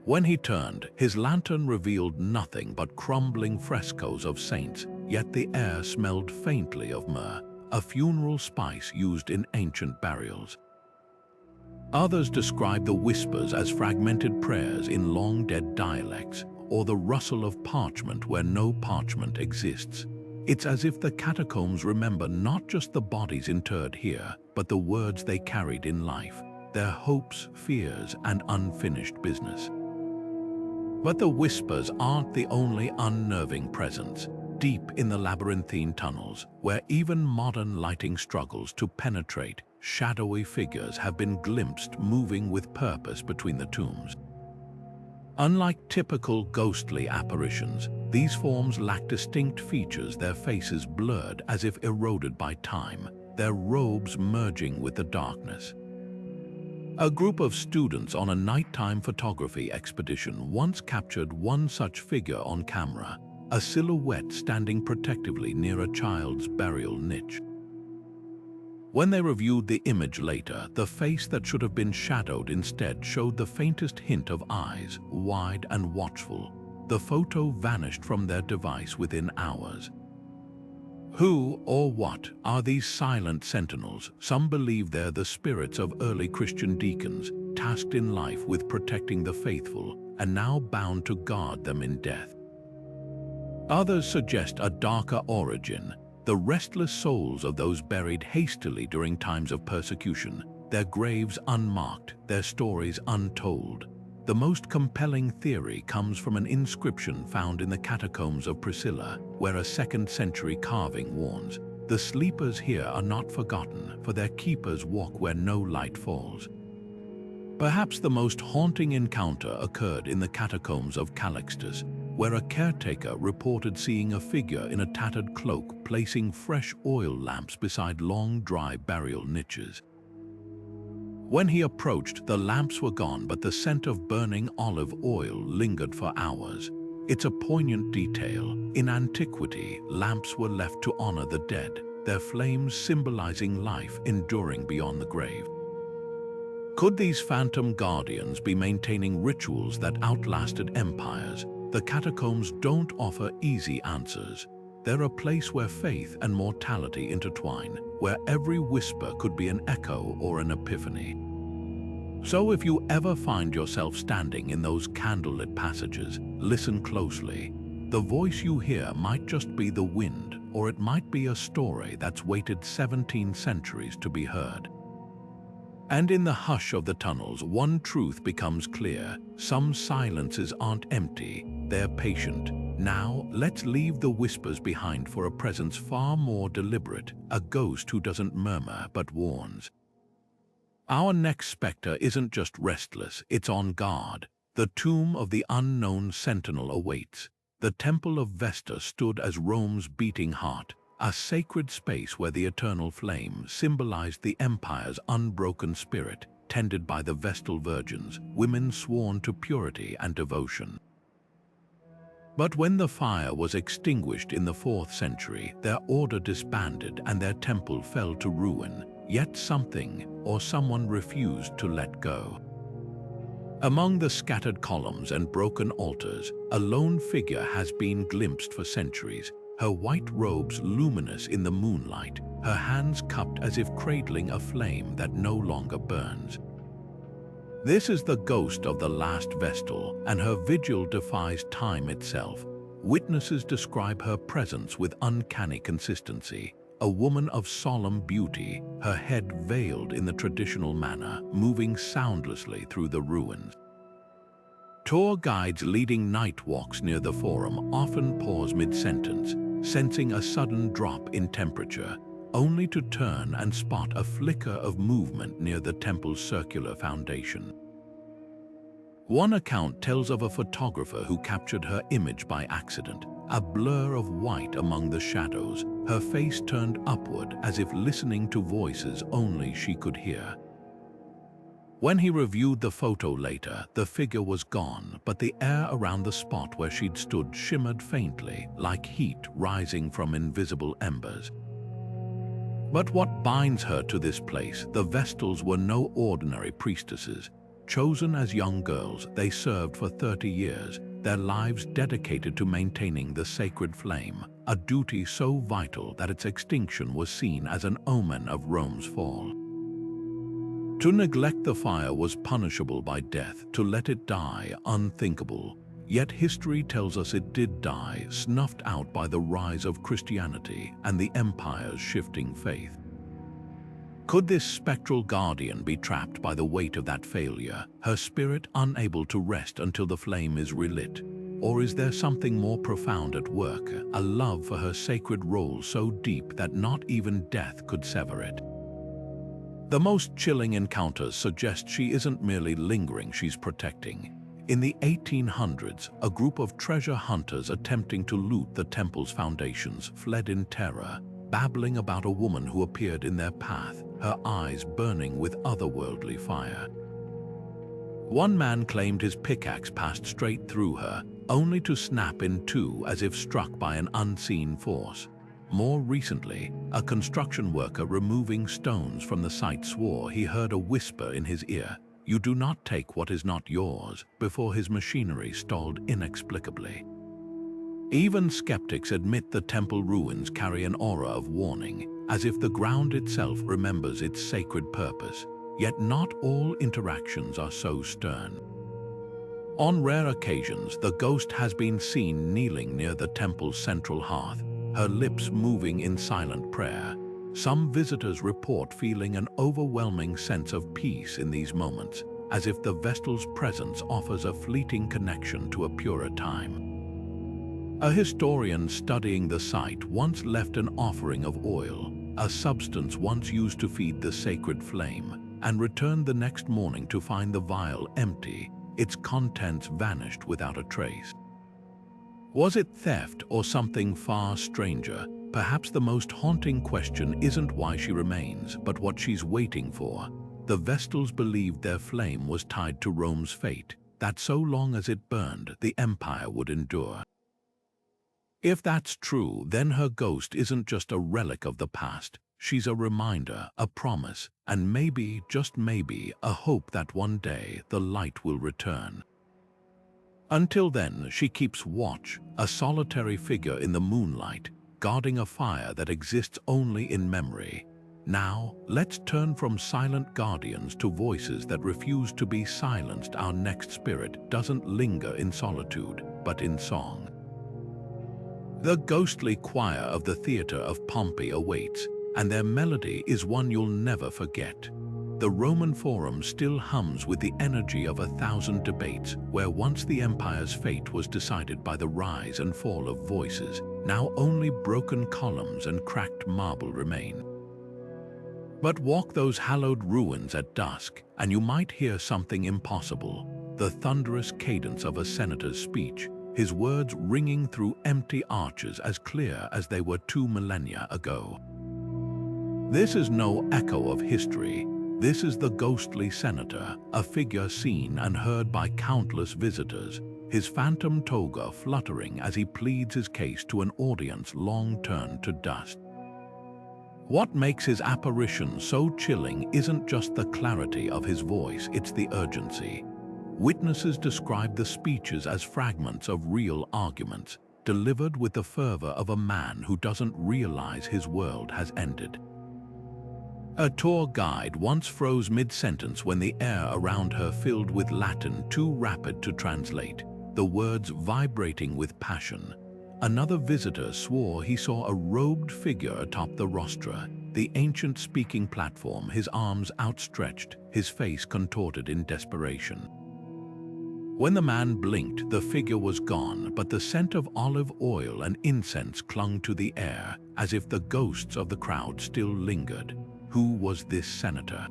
When he turned, his lantern revealed nothing but crumbling frescoes of saints, yet the air smelled faintly of myrrh, a funeral spice used in ancient burials. Others describe the whispers as fragmented prayers in long-dead dialects, or the rustle of parchment where no parchment exists. It's as if the catacombs remember not just the bodies interred here, but the words they carried in life, their hopes, fears, and unfinished business. But the whispers aren't the only unnerving presence. Deep in the labyrinthine tunnels, where even modern lighting struggles to penetrate, shadowy figures have been glimpsed moving with purpose between the tombs. Unlike typical ghostly apparitions, these forms lack distinct features, their faces blurred as if eroded by time, their robes merging with the darkness. A group of students on a nighttime photography expedition once captured one such figure on camera, a silhouette standing protectively near a child's burial niche. When they reviewed the image later, the face that should have been shadowed instead showed the faintest hint of eyes, wide and watchful. The photo vanished from their device within hours. Who or what are these silent sentinels? Some believe they're the spirits of early Christian deacons, tasked in life with protecting the faithful, and now bound to guard them in death. Others suggest a darker origin, the restless souls of those buried hastily during times of persecution, their graves unmarked, their stories untold. The most compelling theory comes from an inscription found in the catacombs of Priscilla, where a 2nd-century carving warns, "The sleepers here are not forgotten, for their keepers walk where no light falls." Perhaps the most haunting encounter occurred in the catacombs of Calixtus, where a caretaker reported seeing a figure in a tattered cloak placing fresh oil lamps beside long, dry burial niches. When he approached, the lamps were gone, but the scent of burning olive oil lingered for hours. It's a poignant detail. In antiquity, lamps were left to honor the dead, their flames symbolizing life enduring beyond the grave. Could these phantom guardians be maintaining rituals that outlasted empires? The catacombs don't offer easy answers. They're a place where faith and mortality intertwine, where every whisper could be an echo or an epiphany. So if you ever find yourself standing in those candlelit passages, listen closely. The voice you hear might just be the wind, or it might be a story that's waited 17 centuries to be heard. And in the hush of the tunnels, one truth becomes clear. Some silences aren't empty, they're patient. Now, let's leave the whispers behind for a presence far more deliberate, a ghost who doesn't murmur but warns. Our next spectre isn't just restless, it's on guard. The tomb of the unknown sentinel awaits. The Temple of Vesta stood as Rome's beating heart, a sacred space where the eternal flame symbolized the empire's unbroken spirit, tended by the Vestal virgins, women sworn to purity and devotion. But when the fire was extinguished in the 4th century, their order disbanded and their temple fell to ruin, yet something or someone refused to let go. Among the scattered columns and broken altars, a lone figure has been glimpsed for centuries, her white robes luminous in the moonlight, her hands cupped as if cradling a flame that no longer burns. This is the ghost of the last Vestal, and her vigil defies time itself. Witnesses describe her presence with uncanny consistency, a woman of solemn beauty, her head veiled in the traditional manner, moving soundlessly through the ruins. Tour guides leading night walks near the forum often pause mid-sentence, sensing a sudden drop in temperature, only to turn and spot a flicker of movement near the temple's circular foundation. One account tells of a photographer who captured her image by accident, a blur of white among the shadows, her face turned upward as if listening to voices only she could hear. When he reviewed the photo later, the figure was gone, but the air around the spot where she'd stood shimmered faintly, like heat rising from invisible embers. But what binds her to this place? The Vestals were no ordinary priestesses. Chosen as young girls, they served for 30 years, their lives dedicated to maintaining the sacred flame, a duty so vital that its extinction was seen as an omen of Rome's fall. To neglect the fire was punishable by death, to let it die unthinkable. Yet history tells us it did die, snuffed out by the rise of Christianity and the empire's shifting faith. Could this spectral guardian be trapped by the weight of that failure, her spirit unable to rest until the flame is relit? Or is there something more profound at work, a love for her sacred role so deep that not even death could sever it? The most chilling encounters suggest she isn't merely lingering, she's protecting. In the 1800s, a group of treasure hunters attempting to loot the temple's foundations fled in terror, babbling about a woman who appeared in their path, her eyes burning with otherworldly fire. One man claimed his pickaxe passed straight through her, only to snap in two as if struck by an unseen force. More recently, a construction worker removing stones from the site swore he heard a whisper in his ear, "You do not take what is not yours," before his machinery stalled inexplicably. Even skeptics admit the temple ruins carry an aura of warning, as if the ground itself remembers its sacred purpose. Yet not all interactions are so stern. On rare occasions, the ghost has been seen kneeling near the temple's central hearth, her lips moving in silent prayer. Some visitors report feeling an overwhelming sense of peace in these moments, as if the Vestal's presence offers a fleeting connection to a purer time. A historian studying the site once left an offering of oil, a substance once used to feed the sacred flame, and returned the next morning to find the vial empty, its contents vanished without a trace. Was it theft or something far stranger? Perhaps the most haunting question isn't why she remains, but what she's waiting for. The Vestals believed their flame was tied to Rome's fate, that so long as it burned, the empire would endure. If that's true, then her ghost isn't just a relic of the past. She's a reminder, a promise, and maybe, just maybe, a hope that one day the light will return. Until then, she keeps watch, a solitary figure in the moonlight, guarding a fire that exists only in memory. Now, let's turn from silent guardians to voices that refuse to be silenced. Our next spirit doesn't linger in solitude, but in song. The ghostly choir of the theater of Pompey awaits, and their melody is one you'll never forget. The Roman Forum still hums with the energy of 1,000 debates, where once the empire's fate was decided by the rise and fall of voices. Now only broken columns and cracked marble remain. But walk those hallowed ruins at dusk, and you might hear something impossible, the thunderous cadence of a senator's speech, his words ringing through empty arches as clear as they were 2 millennia ago. This is no echo of history. This is the ghostly senator, a figure seen and heard by countless visitors, his phantom toga fluttering as he pleads his case to an audience long turned to dust. What makes his apparition so chilling isn't just the clarity of his voice, it's the urgency. Witnesses describe the speeches as fragments of real arguments, delivered with the fervor of a man who doesn't realize his world has ended. A tour guide once froze mid-sentence when the air around her filled with Latin too rapid to translate, the words vibrating with passion. Another visitor swore he saw a robed figure atop the rostra, the ancient speaking platform, his arms outstretched, his face contorted in desperation. When the man blinked, the figure was gone, but the scent of olive oil and incense clung to the air, as if the ghosts of the crowd still lingered. Who was this senator?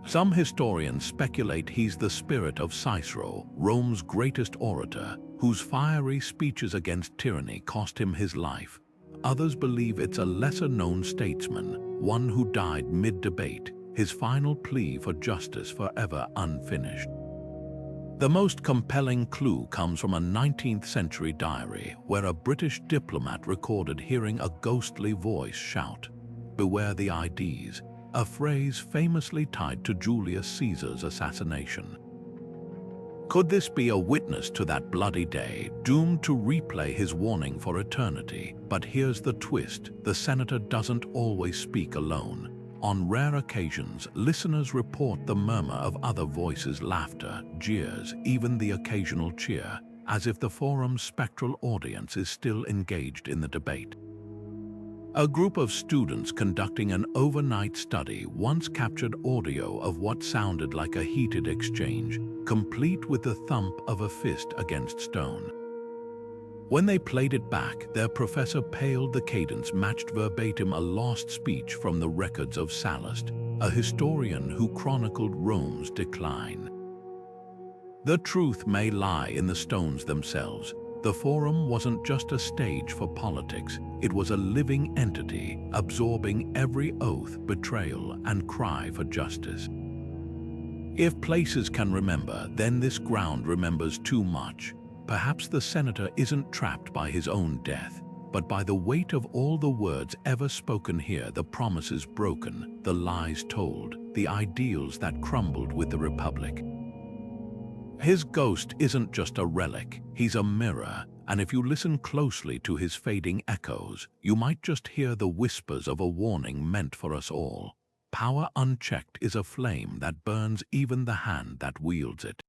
Some historians speculate he's the spirit of Cicero, Rome's greatest orator, whose fiery speeches against tyranny cost him his life. Others believe it's a lesser-known statesman, one who died mid-debate, his final plea for justice forever unfinished. The most compelling clue comes from a 19th-century diary where a British diplomat recorded hearing a ghostly voice shout, "Beware the IDs," a phrase famously tied to Julius Caesar's assassination. Could this be a witness to that bloody day, doomed to replay his warning for eternity? But here's the twist: the senator doesn't always speak alone. On rare occasions, listeners report the murmur of other voices, laughter, jeers, even the occasional cheer, as if the forum's spectral audience is still engaged in the debate. A group of students conducting an overnight study once captured audio of what sounded like a heated exchange, complete with the thump of a fist against stone. When they played it back, their professor paled. The cadence matched verbatim a lost speech from the records of Sallust, a historian who chronicled Rome's decline. The truth may lie in the stones themselves. The forum wasn't just a stage for politics, it was a living entity, absorbing every oath, betrayal, and cry for justice. If places can remember, then this ground remembers too much. Perhaps the senator isn't trapped by his own death, but by the weight of all the words ever spoken here, the promises broken, the lies told, the ideals that crumbled with the Republic. His ghost isn't just a relic, he's a mirror, and if you listen closely to his fading echoes, you might just hear the whispers of a warning meant for us all. Power unchecked is a flame that burns even the hand that wields it.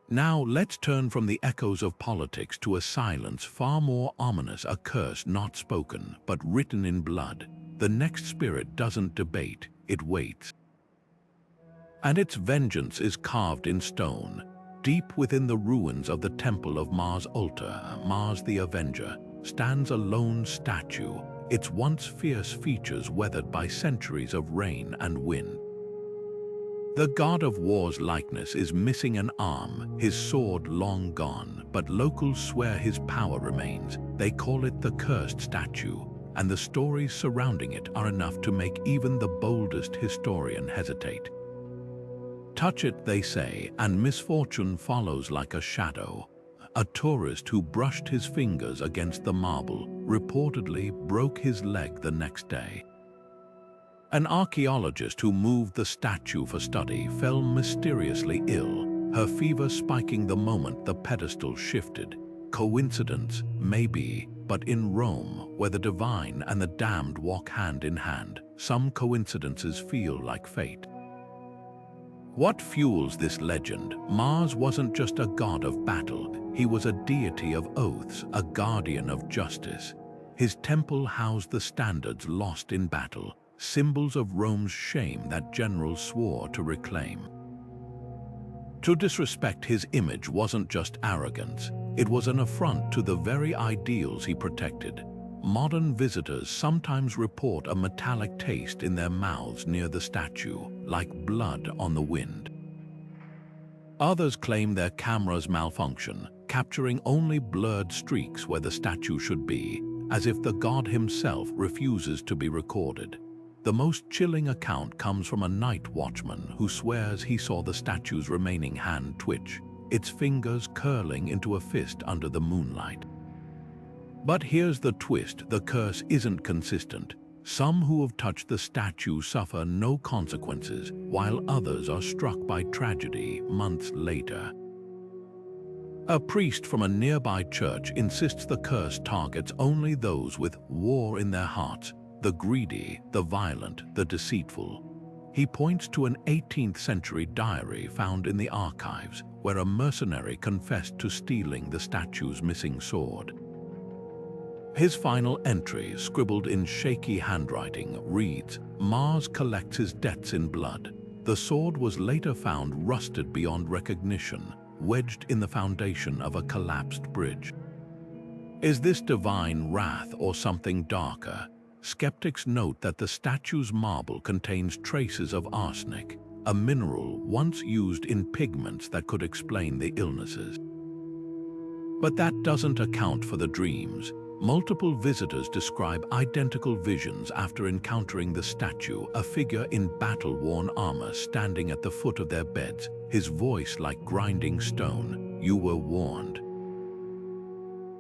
Now let's turn from the echoes of politics to a silence far more ominous, a curse not spoken, but written in blood. The next spirit doesn't debate, it waits. And its vengeance is carved in stone. Deep within the ruins of the temple of Mars altar, Mars the Avenger stands a lone statue, its once fierce features weathered by centuries of rain and wind. The god of war's likeness is missing an arm, his sword long gone, but locals swear his power remains. They call it the cursed statue, and the stories surrounding it are enough to make even the boldest historian hesitate. Touch it, they say, and misfortune follows like a shadow. A tourist who brushed his fingers against the marble reportedly broke his leg the next day. An archaeologist who moved the statue for study fell mysteriously ill, her fever spiking the moment the pedestal shifted. Coincidence? Maybe, but in Rome, where the divine and the damned walk hand in hand, some coincidences feel like fate. What fuels this legend? Mars wasn't just a god of battle, he was a deity of oaths, a guardian of justice. His temple housed the standards lost in battle, symbols of Rome's shame that generals swore to reclaim. To disrespect his image wasn't just arrogance, it was an affront to the very ideals he protected. modern visitors sometimes report a metallic taste in their mouths near the statue, like blood on the wind. Others claim their cameras malfunction, capturing only blurred streaks where the statue should be, as if the god himself refuses to be recorded. The most chilling account comes from a night watchman who swears he saw the statue's remaining hand twitch, its fingers curling into a fist under the moonlight. But here's the twist: the curse isn't consistent. Some who have touched the statue suffer no consequences, while others are struck by tragedy months later. A priest from a nearby church insists the curse targets only those with war in their hearts, the greedy, the violent, the deceitful. He points to an 18th century diary found in the archives, where a mercenary confessed to stealing the statue's missing sword. His final entry, scribbled in shaky handwriting, reads, "Mars collects his debts in blood." The sword was later found rusted beyond recognition, wedged in the foundation of a collapsed bridge. Is this divine wrath or something darker? Skeptics note that the statue's marble contains traces of arsenic, a mineral once used in pigments that could explain the illnesses. But that doesn't account for the dreams. Multiple visitors describe identical visions after encountering the statue, a figure in battle-worn armor standing at the foot of their beds, his voice like grinding stone. "You were warned."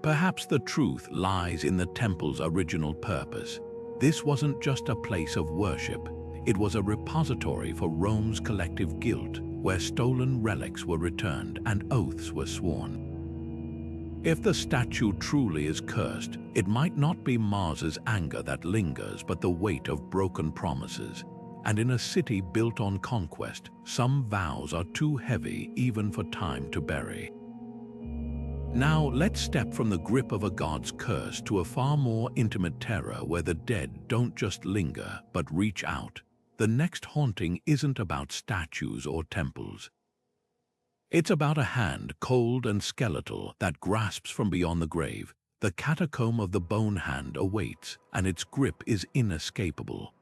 Perhaps the truth lies in the temple's original purpose. This wasn't just a place of worship, it was a repository for Rome's collective guilt, where stolen relics were returned and oaths were sworn. If the statue truly is cursed, it might not be Mars's anger that lingers, but the weight of broken promises. And in a city built on conquest, some vows are too heavy even for time to bury. Now let's step from the grip of a god's curse to a far more intimate terror where the dead don't just linger, but reach out. The next haunting isn't about statues or temples. It's about a hand, cold and skeletal, that grasps from beyond the grave. The catacomb of the bone hand awaits, and its grip is inescapable.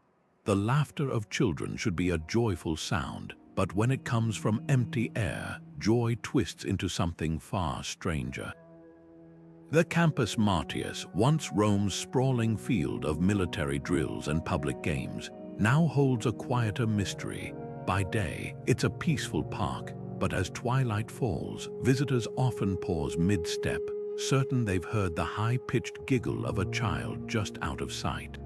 The laughter of children should be a joyful sound, but when it comes from empty air, joy twists into something far stranger. The Campus Martius, once Rome's sprawling field of military drills and public games, now holds a quieter mystery. By day, it's a peaceful park, but as twilight falls, visitors often pause mid-step, certain they've heard the high-pitched giggle of a child just out of sight.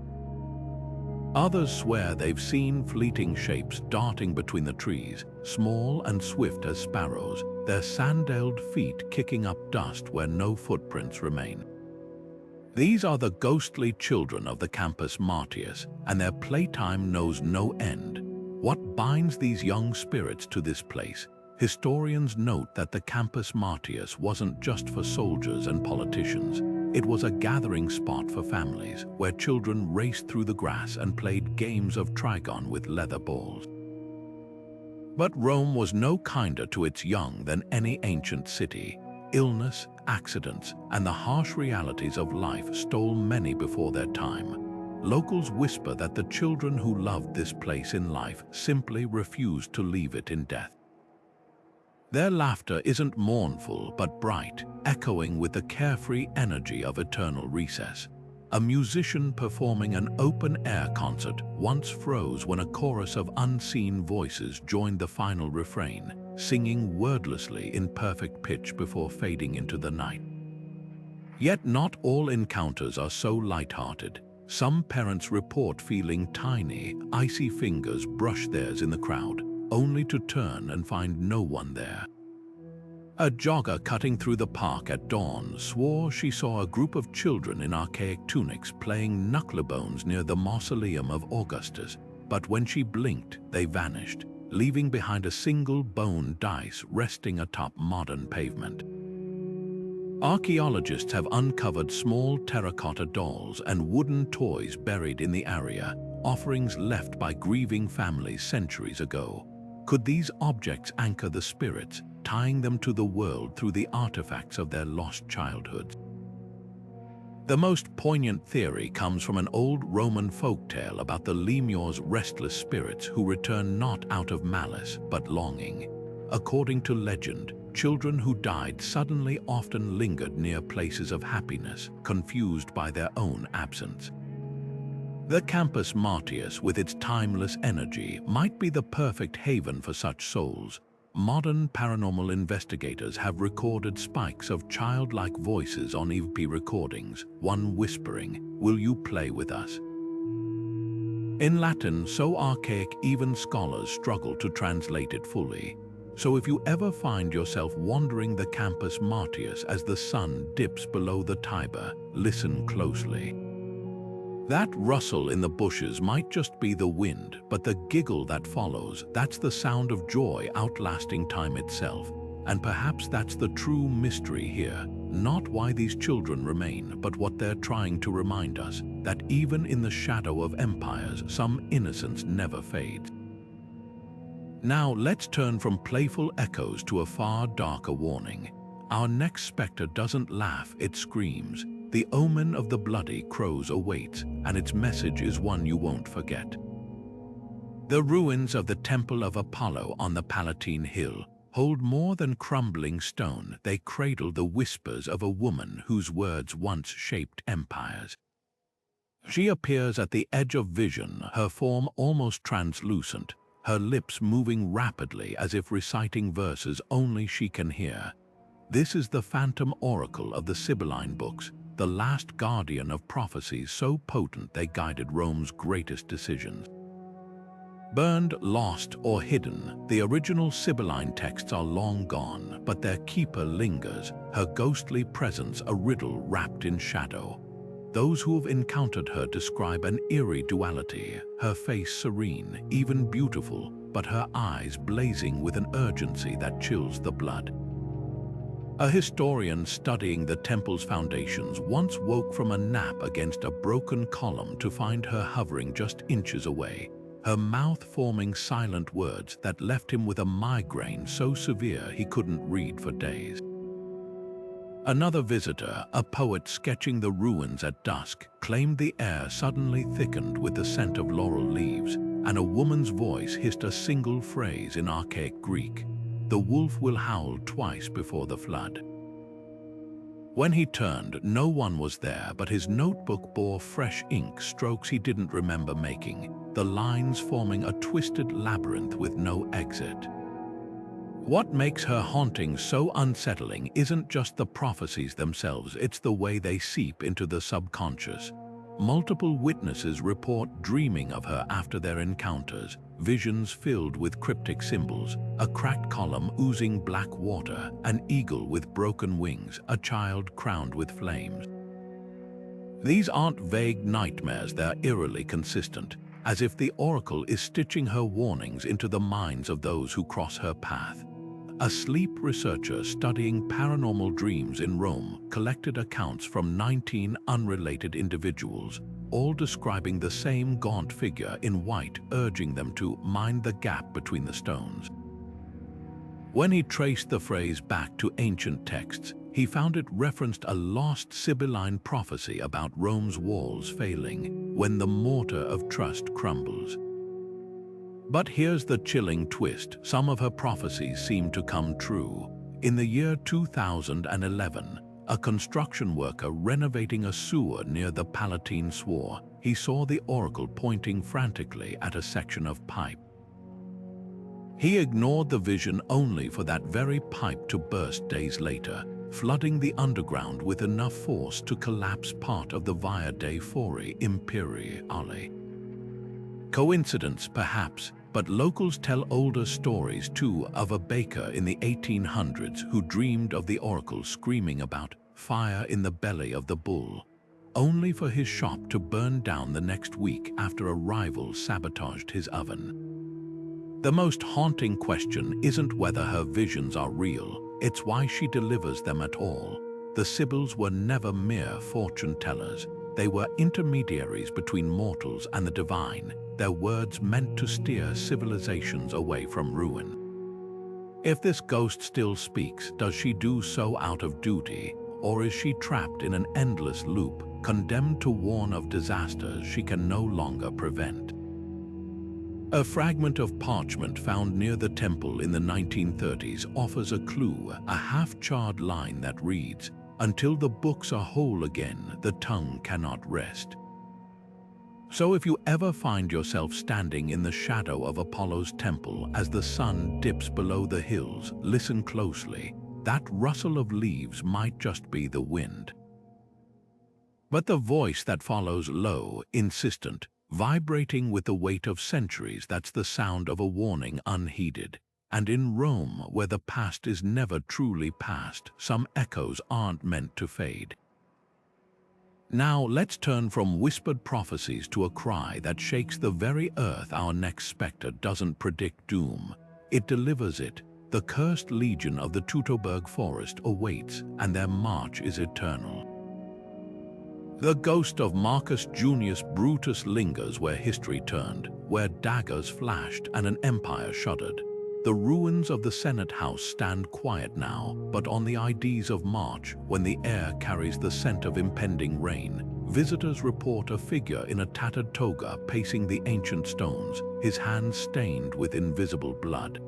Others swear they've seen fleeting shapes darting between the trees, small and swift as sparrows, their sandaled feet kicking up dust where no footprints remain. These are the ghostly children of the Campus Martius, and their playtime knows no end. What binds these young spirits to this place? Historians note that the Campus Martius wasn't just for soldiers and politicians. It was a gathering spot for families, where children raced through the grass and played games of trigon with leather balls. But Rome was no kinder to its young than any ancient city. Illness, accidents, and the harsh realities of life stole many before their time. Locals whisper that the children who loved this place in life simply refused to leave it in death. Their laughter isn't mournful but bright, echoing with the carefree energy of eternal recess. A musician performing an open-air concert once froze when a chorus of unseen voices joined the final refrain, singing wordlessly in perfect pitch before fading into the night. Yet not all encounters are so light-hearted. Some parents report feeling tiny, icy fingers brush theirs in the crowd, only to turn and find no one there. A jogger cutting through the park at dawn swore she saw a group of children in archaic tunics playing knucklebones near the Mausoleum of Augustus, but when she blinked, they vanished, leaving behind a single bone dice resting atop modern pavement. Archaeologists have uncovered small terracotta dolls and wooden toys buried in the area, offerings left by grieving families centuries ago. Could these objects anchor the spirits, tying them to the world through the artifacts of their lost childhoods? The most poignant theory comes from an old Roman folktale about the lemur's restless spirits who return not out of malice but longing. According to legend, children who died suddenly often lingered near places of happiness, confused by their own absence. The Campus Martius, with its timeless energy, might be the perfect haven for such souls. Modern paranormal investigators have recorded spikes of childlike voices on EP recordings, one whispering, "Will you play with us?" In Latin, so archaic even scholars struggle to translate it fully. So if you ever find yourself wandering the Campus Martius as the sun dips below the Tiber, listen closely. That rustle in the bushes might just be the wind, but the giggle that follows, that's the sound of joy outlasting time itself. And perhaps that's the true mystery here, not why these children remain, but what they're trying to remind us, that even in the shadow of empires, some innocence never fades. Now let's turn from playful echoes to a far darker warning. Our next specter doesn't laugh, it screams. The omen of the bloody crows awaits, and its message is one you won't forget. The ruins of the Temple of Apollo on the Palatine Hill hold more than crumbling stone. They cradle the whispers of a woman whose words once shaped empires. She appears at the edge of vision, her form almost translucent, her lips moving rapidly as if reciting verses only she can hear. This is the phantom oracle of the Sibylline books, the last guardian of prophecies so potent they guided Rome's greatest decisions. Burned, lost, or hidden, the original Sibylline texts are long gone, but their keeper lingers, her ghostly presence a riddle wrapped in shadow. Those who have encountered her describe an eerie duality, her face serene, even beautiful, but her eyes blazing with an urgency that chills the blood. A historian studying the temple's foundations once woke from a nap against a broken column to find her hovering just inches away, her mouth forming silent words that left him with a migraine so severe he couldn't read for days. Another visitor, a poet sketching the ruins at dusk, claimed the air suddenly thickened with the scent of laurel leaves, and a woman's voice hissed a single phrase in archaic Greek: "The wolf will howl twice before the flood." When he turned, no one was there, but his notebook bore fresh ink strokes he didn't remember making, the lines forming a twisted labyrinth with no exit. What makes her haunting so unsettling isn't just the prophecies themselves, it's the way they seep into the subconscious. Multiple witnesses report dreaming of her after their encounters, visions filled with cryptic symbols, a cracked column oozing black water, an eagle with broken wings, a child crowned with flames. These aren't vague nightmares, they're eerily consistent, as if the oracle is stitching her warnings into the minds of those who cross her path. A sleep researcher studying paranormal dreams in Rome collected accounts from 19 unrelated individuals, all describing the same gaunt figure in white, urging them to mind the gap between the stones. When he traced the phrase back to ancient texts, he found it referenced a lost Sibylline prophecy about Rome's walls failing when the mortar of trust crumbles. But here's the chilling twist: some of her prophecies seem to come true. In the year 2011, a construction worker renovating a sewer near the Palatine swore he saw the oracle pointing frantically at a section of pipe. He ignored the vision only for that very pipe to burst days later, flooding the underground with enough force to collapse part of the Via Appia. Coincidence, perhaps, but locals tell older stories too, of a baker in the 1800s who dreamed of the oracle screaming about fire in the belly of the bull, only for his shop to burn down the next week after a rival sabotaged his oven. The most haunting question isn't whether her visions are real, it's why she delivers them at all. The Sibyls were never mere fortune tellers. They were intermediaries between mortals and the divine, their words meant to steer civilizations away from ruin. If this ghost still speaks, does she do so out of duty, or is she trapped in an endless loop, condemned to warn of disasters she can no longer prevent. A fragment of parchment found near the temple in the 1930s offers a clue, a half-charred line that reads, "Until the books are whole again, the tongue cannot rest." So if you ever find yourself standing in the shadow of Apollo's temple as the sun dips below the hills, listen closely. That rustle of leaves might just be the wind. But the voice that follows, low, insistent, vibrating with the weight of centuries, that's the sound of a warning unheeded. And in Rome, where the past is never truly past, some echoes aren't meant to fade. Now let's turn from whispered prophecies to a cry that shakes the very earth. Our next specter doesn't predict doom. It delivers it. The cursed legion of the Teutoburg forest awaits, and their march is eternal. The ghost of Marcus Junius Brutus lingers where history turned, where daggers flashed and an empire shuddered. The ruins of the Senate House stand quiet now, but on the Ides of March, when the air carries the scent of impending rain, visitors report a figure in a tattered toga pacing the ancient stones, his hands stained with invisible blood.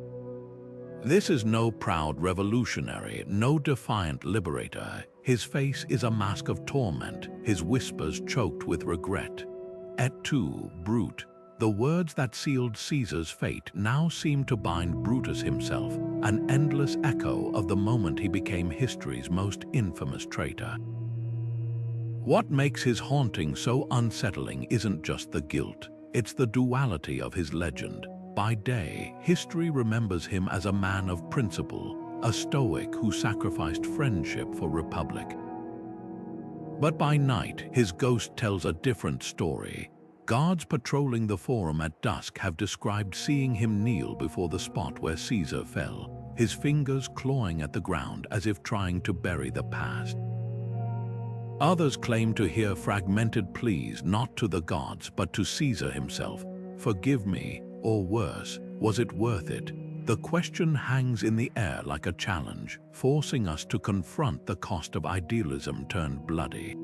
This is no proud revolutionary, no defiant liberator. His face is a mask of torment, his whispers choked with regret. Et tu, Brute. The words that sealed Caesar's fate now seem to bind Brutus himself, an endless echo of the moment he became history's most infamous traitor. What makes his haunting so unsettling isn't just the guilt, it's the duality of his legend. By day, history remembers him as a man of principle, a stoic who sacrificed friendship for republic. But by night, his ghost tells a different story. Guards patrolling the Forum at dusk have described seeing him kneel before the spot where Caesar fell, his fingers clawing at the ground as if trying to bury the past. Others claim to hear fragmented pleas not to the gods but to Caesar himself. Forgive me, or worse, was it worth it? The question hangs in the air like a challenge, forcing us to confront the cost of idealism turned bloody.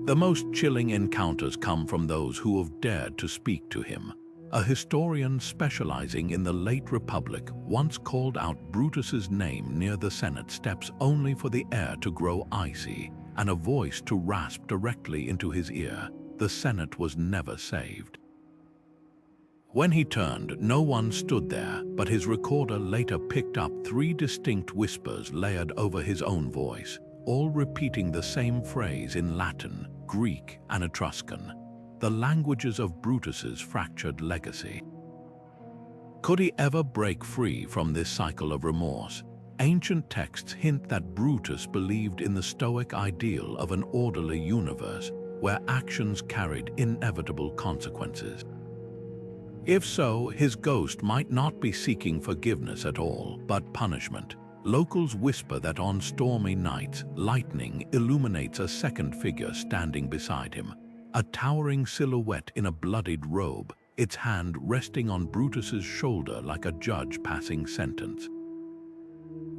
The most chilling encounters come from those who have dared to speak to him. A historian specializing in the late Republic once called out Brutus's name near the Senate steps only for the air to grow icy and a voice to rasp directly into his ear. The Senate was never saved. When he turned, no one stood there, but his recorder later picked up 3 distinct whispers layered over his own voice, all repeating the same phrase in Latin, Greek, and Etruscan, the languages of Brutus's fractured legacy. Could he ever break free from this cycle of remorse? Ancient texts hint that Brutus believed in the Stoic ideal of an orderly universe, where actions carried inevitable consequences. If so, his ghost might not be seeking forgiveness at all, but punishment. Locals whisper that on stormy nights, lightning illuminates a second figure standing beside him, a towering silhouette in a bloodied robe, its hand resting on Brutus's shoulder like a judge passing sentence.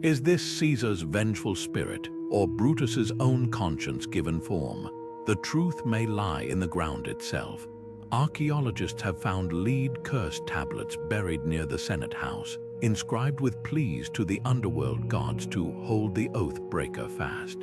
Is this Caesar's vengeful spirit, or Brutus's own conscience given form? The truth may lie in the ground itself. Archaeologists have found lead curse tablets buried near the Senate House, inscribed with pleas to the underworld gods to hold the oath-breaker fast.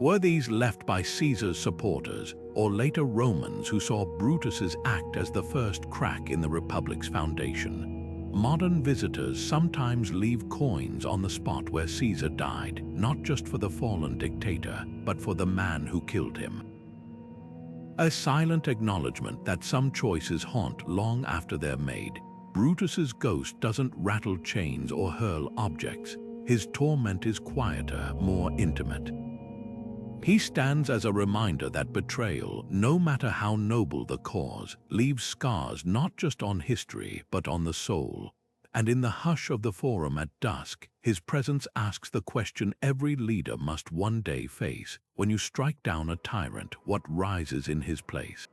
Were these left by Caesar's supporters, or later Romans who saw Brutus's act as the first crack in the Republic's foundation? Modern visitors sometimes leave coins on the spot where Caesar died, not just for the fallen dictator, but for the man who killed him. A silent acknowledgement that some choices haunt long after they're made. Brutus's ghost doesn't rattle chains or hurl objects. His torment is quieter, more intimate. He stands as a reminder that betrayal, no matter how noble the cause, leaves scars not just on history but on the soul. And in the hush of the Forum at dusk, his presence asks the question every leader must one day face: when you strike down a tyrant, what rises in his place?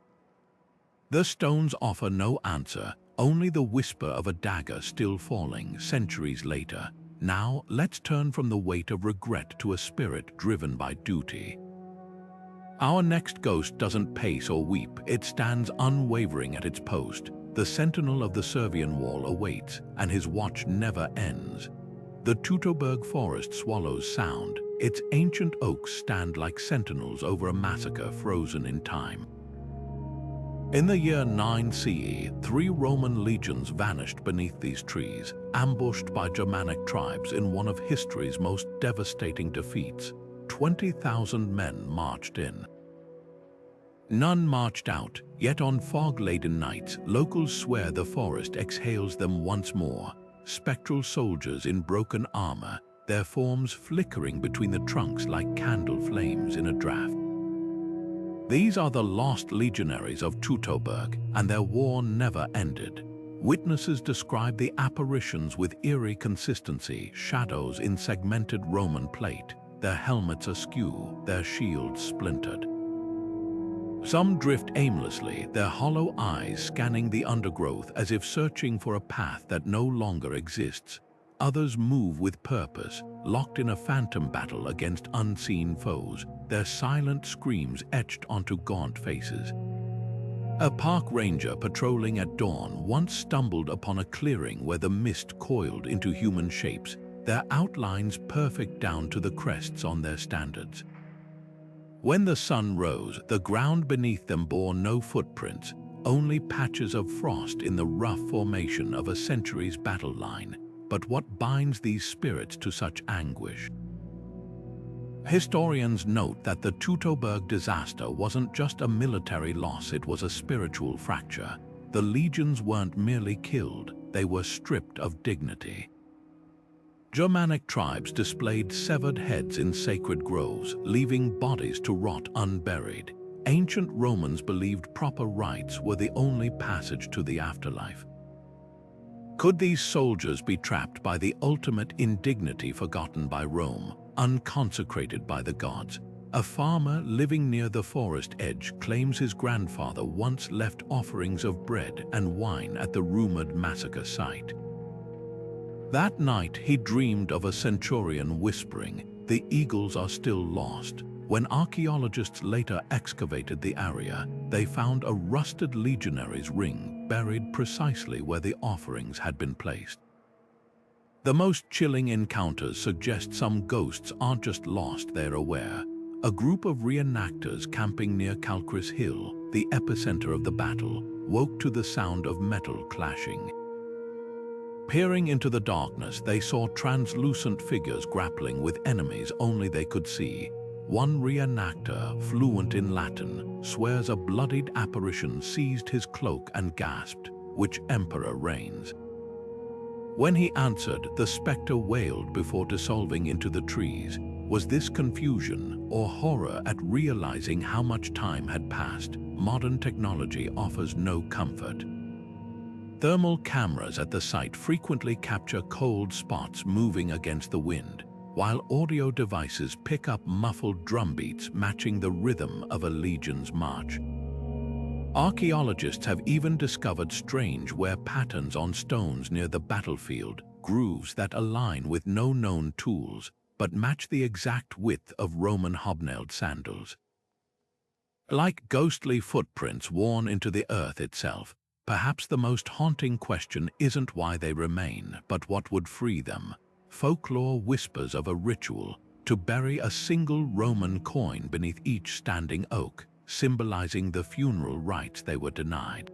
The stones offer no answer, only the whisper of a dagger still falling centuries later. Now let's turn from the weight of regret to a spirit driven by duty. Our next ghost doesn't pace or weep, it stands unwavering at its post. The sentinel of the Servian wall awaits, and his watch never ends. The Teutoburg forest swallows sound, its ancient oaks stand like sentinels over a massacre frozen in time. In the year 9 CE, 3 Roman legions vanished beneath these trees, ambushed by Germanic tribes in one of history's most devastating defeats. 20,000 men marched in. None marched out, yet on fog-laden nights, locals swear the forest exhales them once more. Spectral soldiers in broken armor, their forms flickering between the trunks like candle flames in a draught. These are the lost legionaries of Teutoburg, and their war never ended. Witnesses describe the apparitions with eerie consistency, shadows in segmented Roman plate, their helmets askew, their shields splintered. Some drift aimlessly, their hollow eyes scanning the undergrowth as if searching for a path that no longer exists. Others move with purpose, locked in a phantom battle against unseen foes, their silent screams etched onto gaunt faces. A park ranger patrolling at dawn once stumbled upon a clearing where the mist coiled into human shapes, their outlines perfect down to the crests on their standards. When the sun rose, the ground beneath them bore no footprints, only patches of frost in the rough formation of a century's battle line. But what binds these spirits to such anguish? Historians note that the Teutoburg disaster wasn't just a military loss, it was a spiritual fracture. The legions weren't merely killed, they were stripped of dignity. Germanic tribes displayed severed heads in sacred groves, leaving bodies to rot unburied. Ancient Romans believed proper rites were the only passage to the afterlife. Could these soldiers be trapped by the ultimate indignity forgotten by Rome, unconsecrated by the gods? A farmer living near the forest edge claims his grandfather once left offerings of bread and wine at the rumored massacre site. That night he dreamed of a centurion whispering, "The eagles are still lost." When archaeologists later excavated the area, they found a rusted legionary's ring buried precisely where the offerings had been placed. The most chilling encounters suggest some ghosts aren't just lost, they're aware. A group of reenactors camping near Calchris Hill, the epicenter of the battle, woke to the sound of metal clashing. Peering into the darkness, they saw translucent figures grappling with enemies only they could see. One reenactor, fluent in Latin, swears a bloodied apparition seized his cloak and gasped, "Which emperor reigns?" When he answered, the specter wailed before dissolving into the trees. Was this confusion or horror at realizing how much time had passed? Modern technology offers no comfort. Thermal cameras at the site frequently capture cold spots moving against the wind, while audio devices pick up muffled drumbeats matching the rhythm of a legion's march. Archaeologists have even discovered strange wear patterns on stones near the battlefield, grooves that align with no known tools, but match the exact width of Roman hobnailed sandals. Like ghostly footprints worn into the earth itself, perhaps the most haunting question isn't why they remain, but what would free them. Folklore whispers of a ritual to bury a single Roman coin beneath each standing oak, symbolizing the funeral rites they were denied.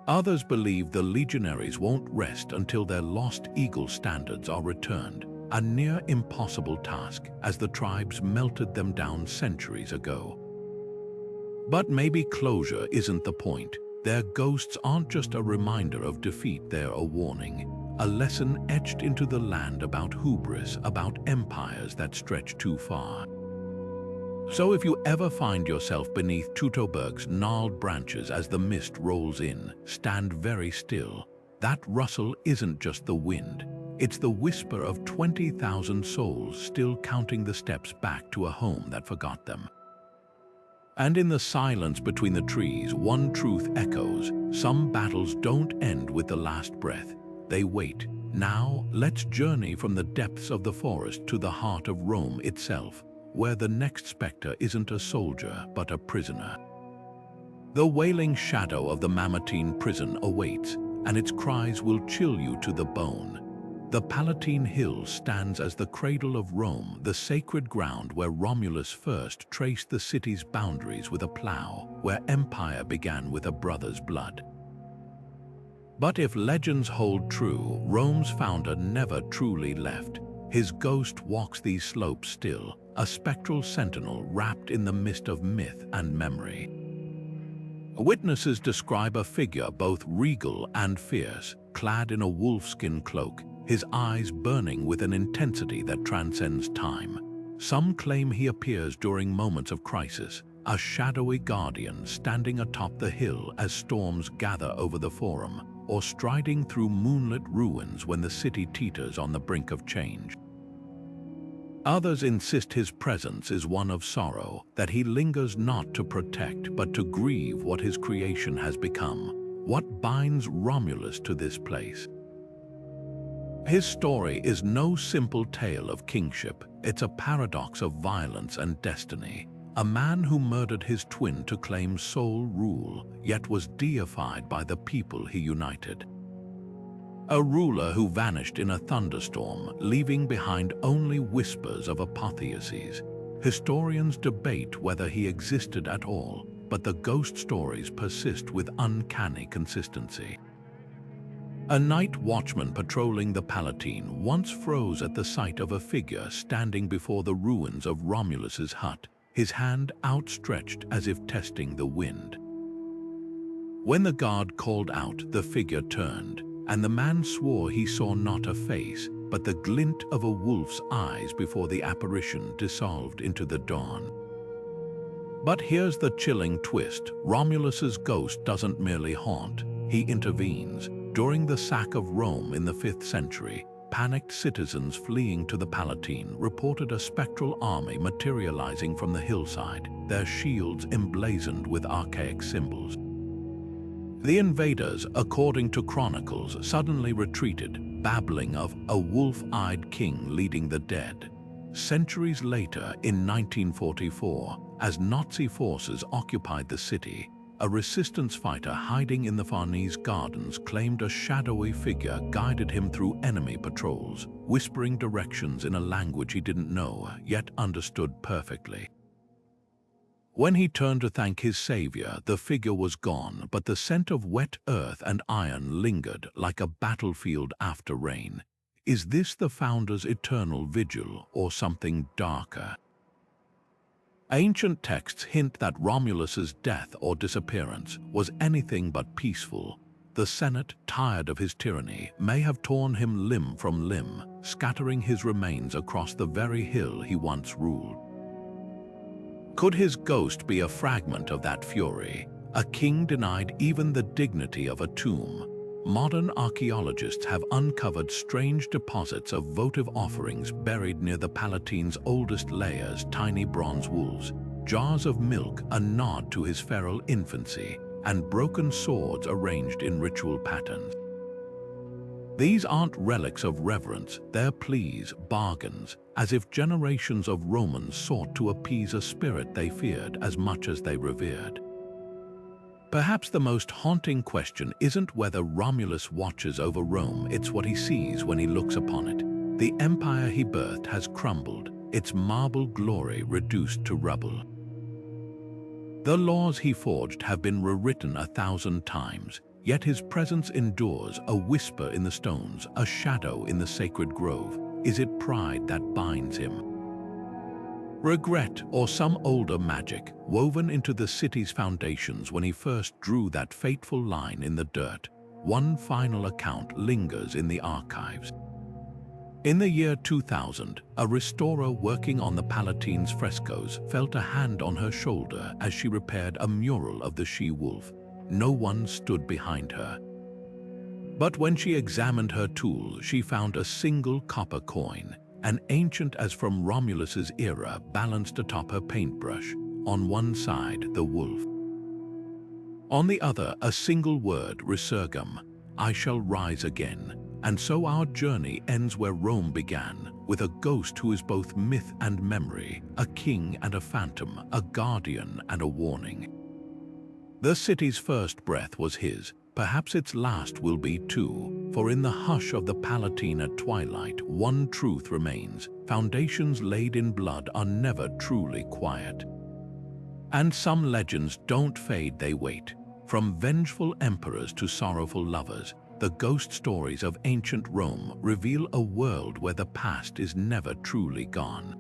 Others believe the legionaries won't rest until their lost eagle standards are returned, a near impossible task as the tribes melted them down centuries ago. But maybe closure isn't the point. Their ghosts aren't just a reminder of defeat, they're a warning, a lesson etched into the land about hubris, about empires that stretch too far. So if you ever find yourself beneath Teutoburg's gnarled branches as the mist rolls in, stand very still. That rustle isn't just the wind, it's the whisper of 20,000 souls still counting the steps back to a home that forgot them. And in the silence between the trees, one truth echoes: some battles don't end with the last breath, they wait. Now, let's journey from the depths of the forest to the heart of Rome itself, where the next specter isn't a soldier but a prisoner. The wailing shadow of the Mamertine prison awaits, and its cries will chill you to the bone. The Palatine Hill stands as the cradle of Rome, the sacred ground where Romulus first traced the city's boundaries with a plow, where empire began with a brother's blood. But if legends hold true, Rome's founder never truly left. His ghost walks these slopes still, a spectral sentinel wrapped in the mist of myth and memory. Witnesses describe a figure both regal and fierce, clad in a wolfskin cloak, his eyes burning with an intensity that transcends time. Some claim he appears during moments of crisis, a shadowy guardian standing atop the hill as storms gather over the forum, or striding through moonlit ruins when the city teeters on the brink of change. Others insist his presence is one of sorrow, that he lingers not to protect but to grieve what his creation has become. What binds Romulus to this place? His story is no simple tale of kingship, it's a paradox of violence and destiny. A man who murdered his twin to claim sole rule, yet was deified by the people he united. A ruler who vanished in a thunderstorm, leaving behind only whispers of apotheoses. Historians debate whether he existed at all, but the ghost stories persist with uncanny consistency. A night watchman patrolling the Palatine once froze at the sight of a figure standing before the ruins of Romulus's hut, his hand outstretched as if testing the wind. When the guard called out, the figure turned, and the man swore he saw not a face, but the glint of a wolf's eyes before the apparition dissolved into the dawn. But here's the chilling twist. Romulus's ghost doesn't merely haunt, he intervenes. During the sack of Rome in the 5th century, panicked citizens fleeing to the Palatine reported a spectral army materializing from the hillside, their shields emblazoned with archaic symbols. The invaders, according to chronicles, suddenly retreated, babbling of a wolf-eyed king leading the dead. Centuries later, in 1944, as Nazi forces occupied the city, a resistance fighter hiding in the Farnese gardens claimed a shadowy figure guided him through enemy patrols, whispering directions in a language he didn't know, yet understood perfectly. When he turned to thank his savior, the figure was gone, but the scent of wet earth and iron lingered like a battlefield after rain. Is this the founder's eternal vigil, or something darker? Ancient texts hint that Romulus's death or disappearance was anything but peaceful. The Senate, tired of his tyranny, may have torn him limb from limb, scattering his remains across the very hill he once ruled. Could his ghost be a fragment of that fury, a king denied even the dignity of a tomb? Modern archaeologists have uncovered strange deposits of votive offerings buried near the Palatine's oldest layers, tiny bronze wolves, jars of milk, a nod to his feral infancy, and broken swords arranged in ritual patterns. These aren't relics of reverence, they're pleas, bargains, as if generations of Romans sought to appease a spirit they feared as much as they revered. Perhaps the most haunting question isn't whether Romulus watches over Rome, it's what he sees when he looks upon it. The empire he birthed has crumbled, its marble glory reduced to rubble. The laws he forged have been rewritten 1,000 times, yet his presence endures, a whisper in the stones, a shadow in the sacred grove. Is it pride that binds him? Regret, or some older magic, woven into the city's foundations when he first drew that fateful line in the dirt? One final account lingers in the archives. In the year 2000, a restorer working on the Palatine's frescoes felt a hand on her shoulder as she repaired a mural of the she-wolf. No one stood behind her. But when she examined her tool, she found a single copper coin, an ancient as from Romulus's era, balanced atop her paintbrush. On one side, the wolf. On the other, a single word, resurgam, I shall rise again. And so our journey ends where Rome began, with a ghost who is both myth and memory, a king and a phantom, a guardian and a warning. The city's first breath was his. Perhaps its last will be too, for in the hush of the Palatine at twilight, one truth remains: foundations laid in blood are never truly quiet. And some legends don't fade, they wait. From vengeful emperors to sorrowful lovers, the ghost stories of ancient Rome reveal a world where the past is never truly gone.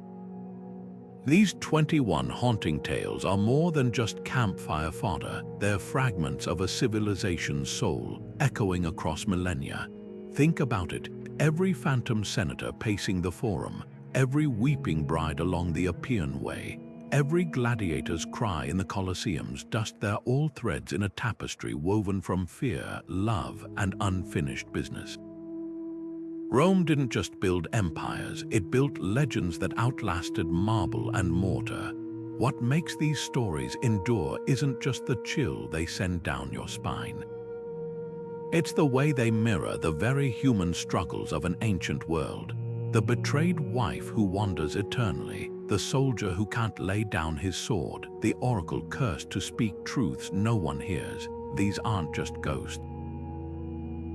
These 21 haunting tales are more than just campfire fodder. They're fragments of a civilization's soul, echoing across millennia. Think about it: every phantom senator pacing the forum, every weeping bride along the Appian Way, every gladiator's cry in the Colosseums dust, they're all threads in a tapestry woven from fear, love, and unfinished business. Rome didn't just build empires, it built legends that outlasted marble and mortar. What makes these stories endure isn't just the chill they send down your spine. It's the way they mirror the very human struggles of an ancient world. The betrayed wife who wanders eternally, the soldier who can't lay down his sword, the oracle cursed to speak truths no one hears. These aren't just ghosts.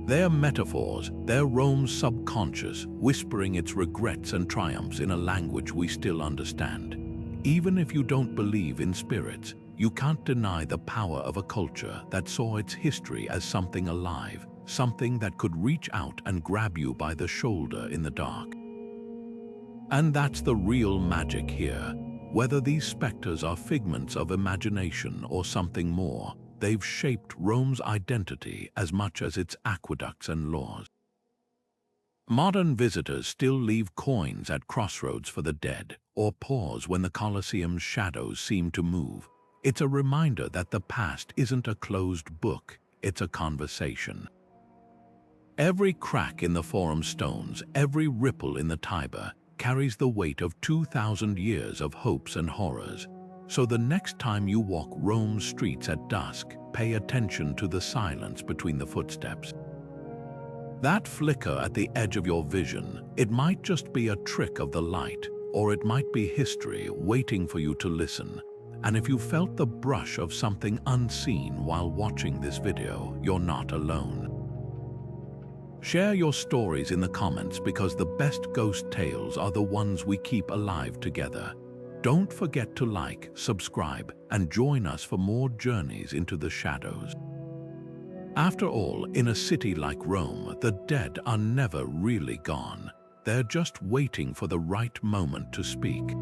They're metaphors, they're Rome's subconscious, whispering its regrets and triumphs in a language we still understand. Even if you don't believe in spirits, you can't deny the power of a culture that saw its history as something alive, something that could reach out and grab you by the shoulder in the dark. And that's the real magic here. Whether these specters are figments of imagination or something more, they've shaped Rome's identity as much as its aqueducts and laws. Modern visitors still leave coins at crossroads for the dead, or pause when the Colosseum's shadows seem to move. It's a reminder that the past isn't a closed book, it's a conversation. Every crack in the forum stones, every ripple in the Tiber, carries the weight of 2,000 years of hopes and horrors. So the next time you walk Rome's streets at dusk, pay attention to the silence between the footsteps. That flicker at the edge of your vision, it might just be a trick of the light, or it might be history waiting for you to listen. And if you felt the brush of something unseen while watching this video, you're not alone. Share your stories in the comments, because the best ghost tales are the ones we keep alive together. Don't forget to like, subscribe, and join us for more journeys into the shadows. After all, in a city like Rome, the dead are never really gone. They're just waiting for the right moment to speak.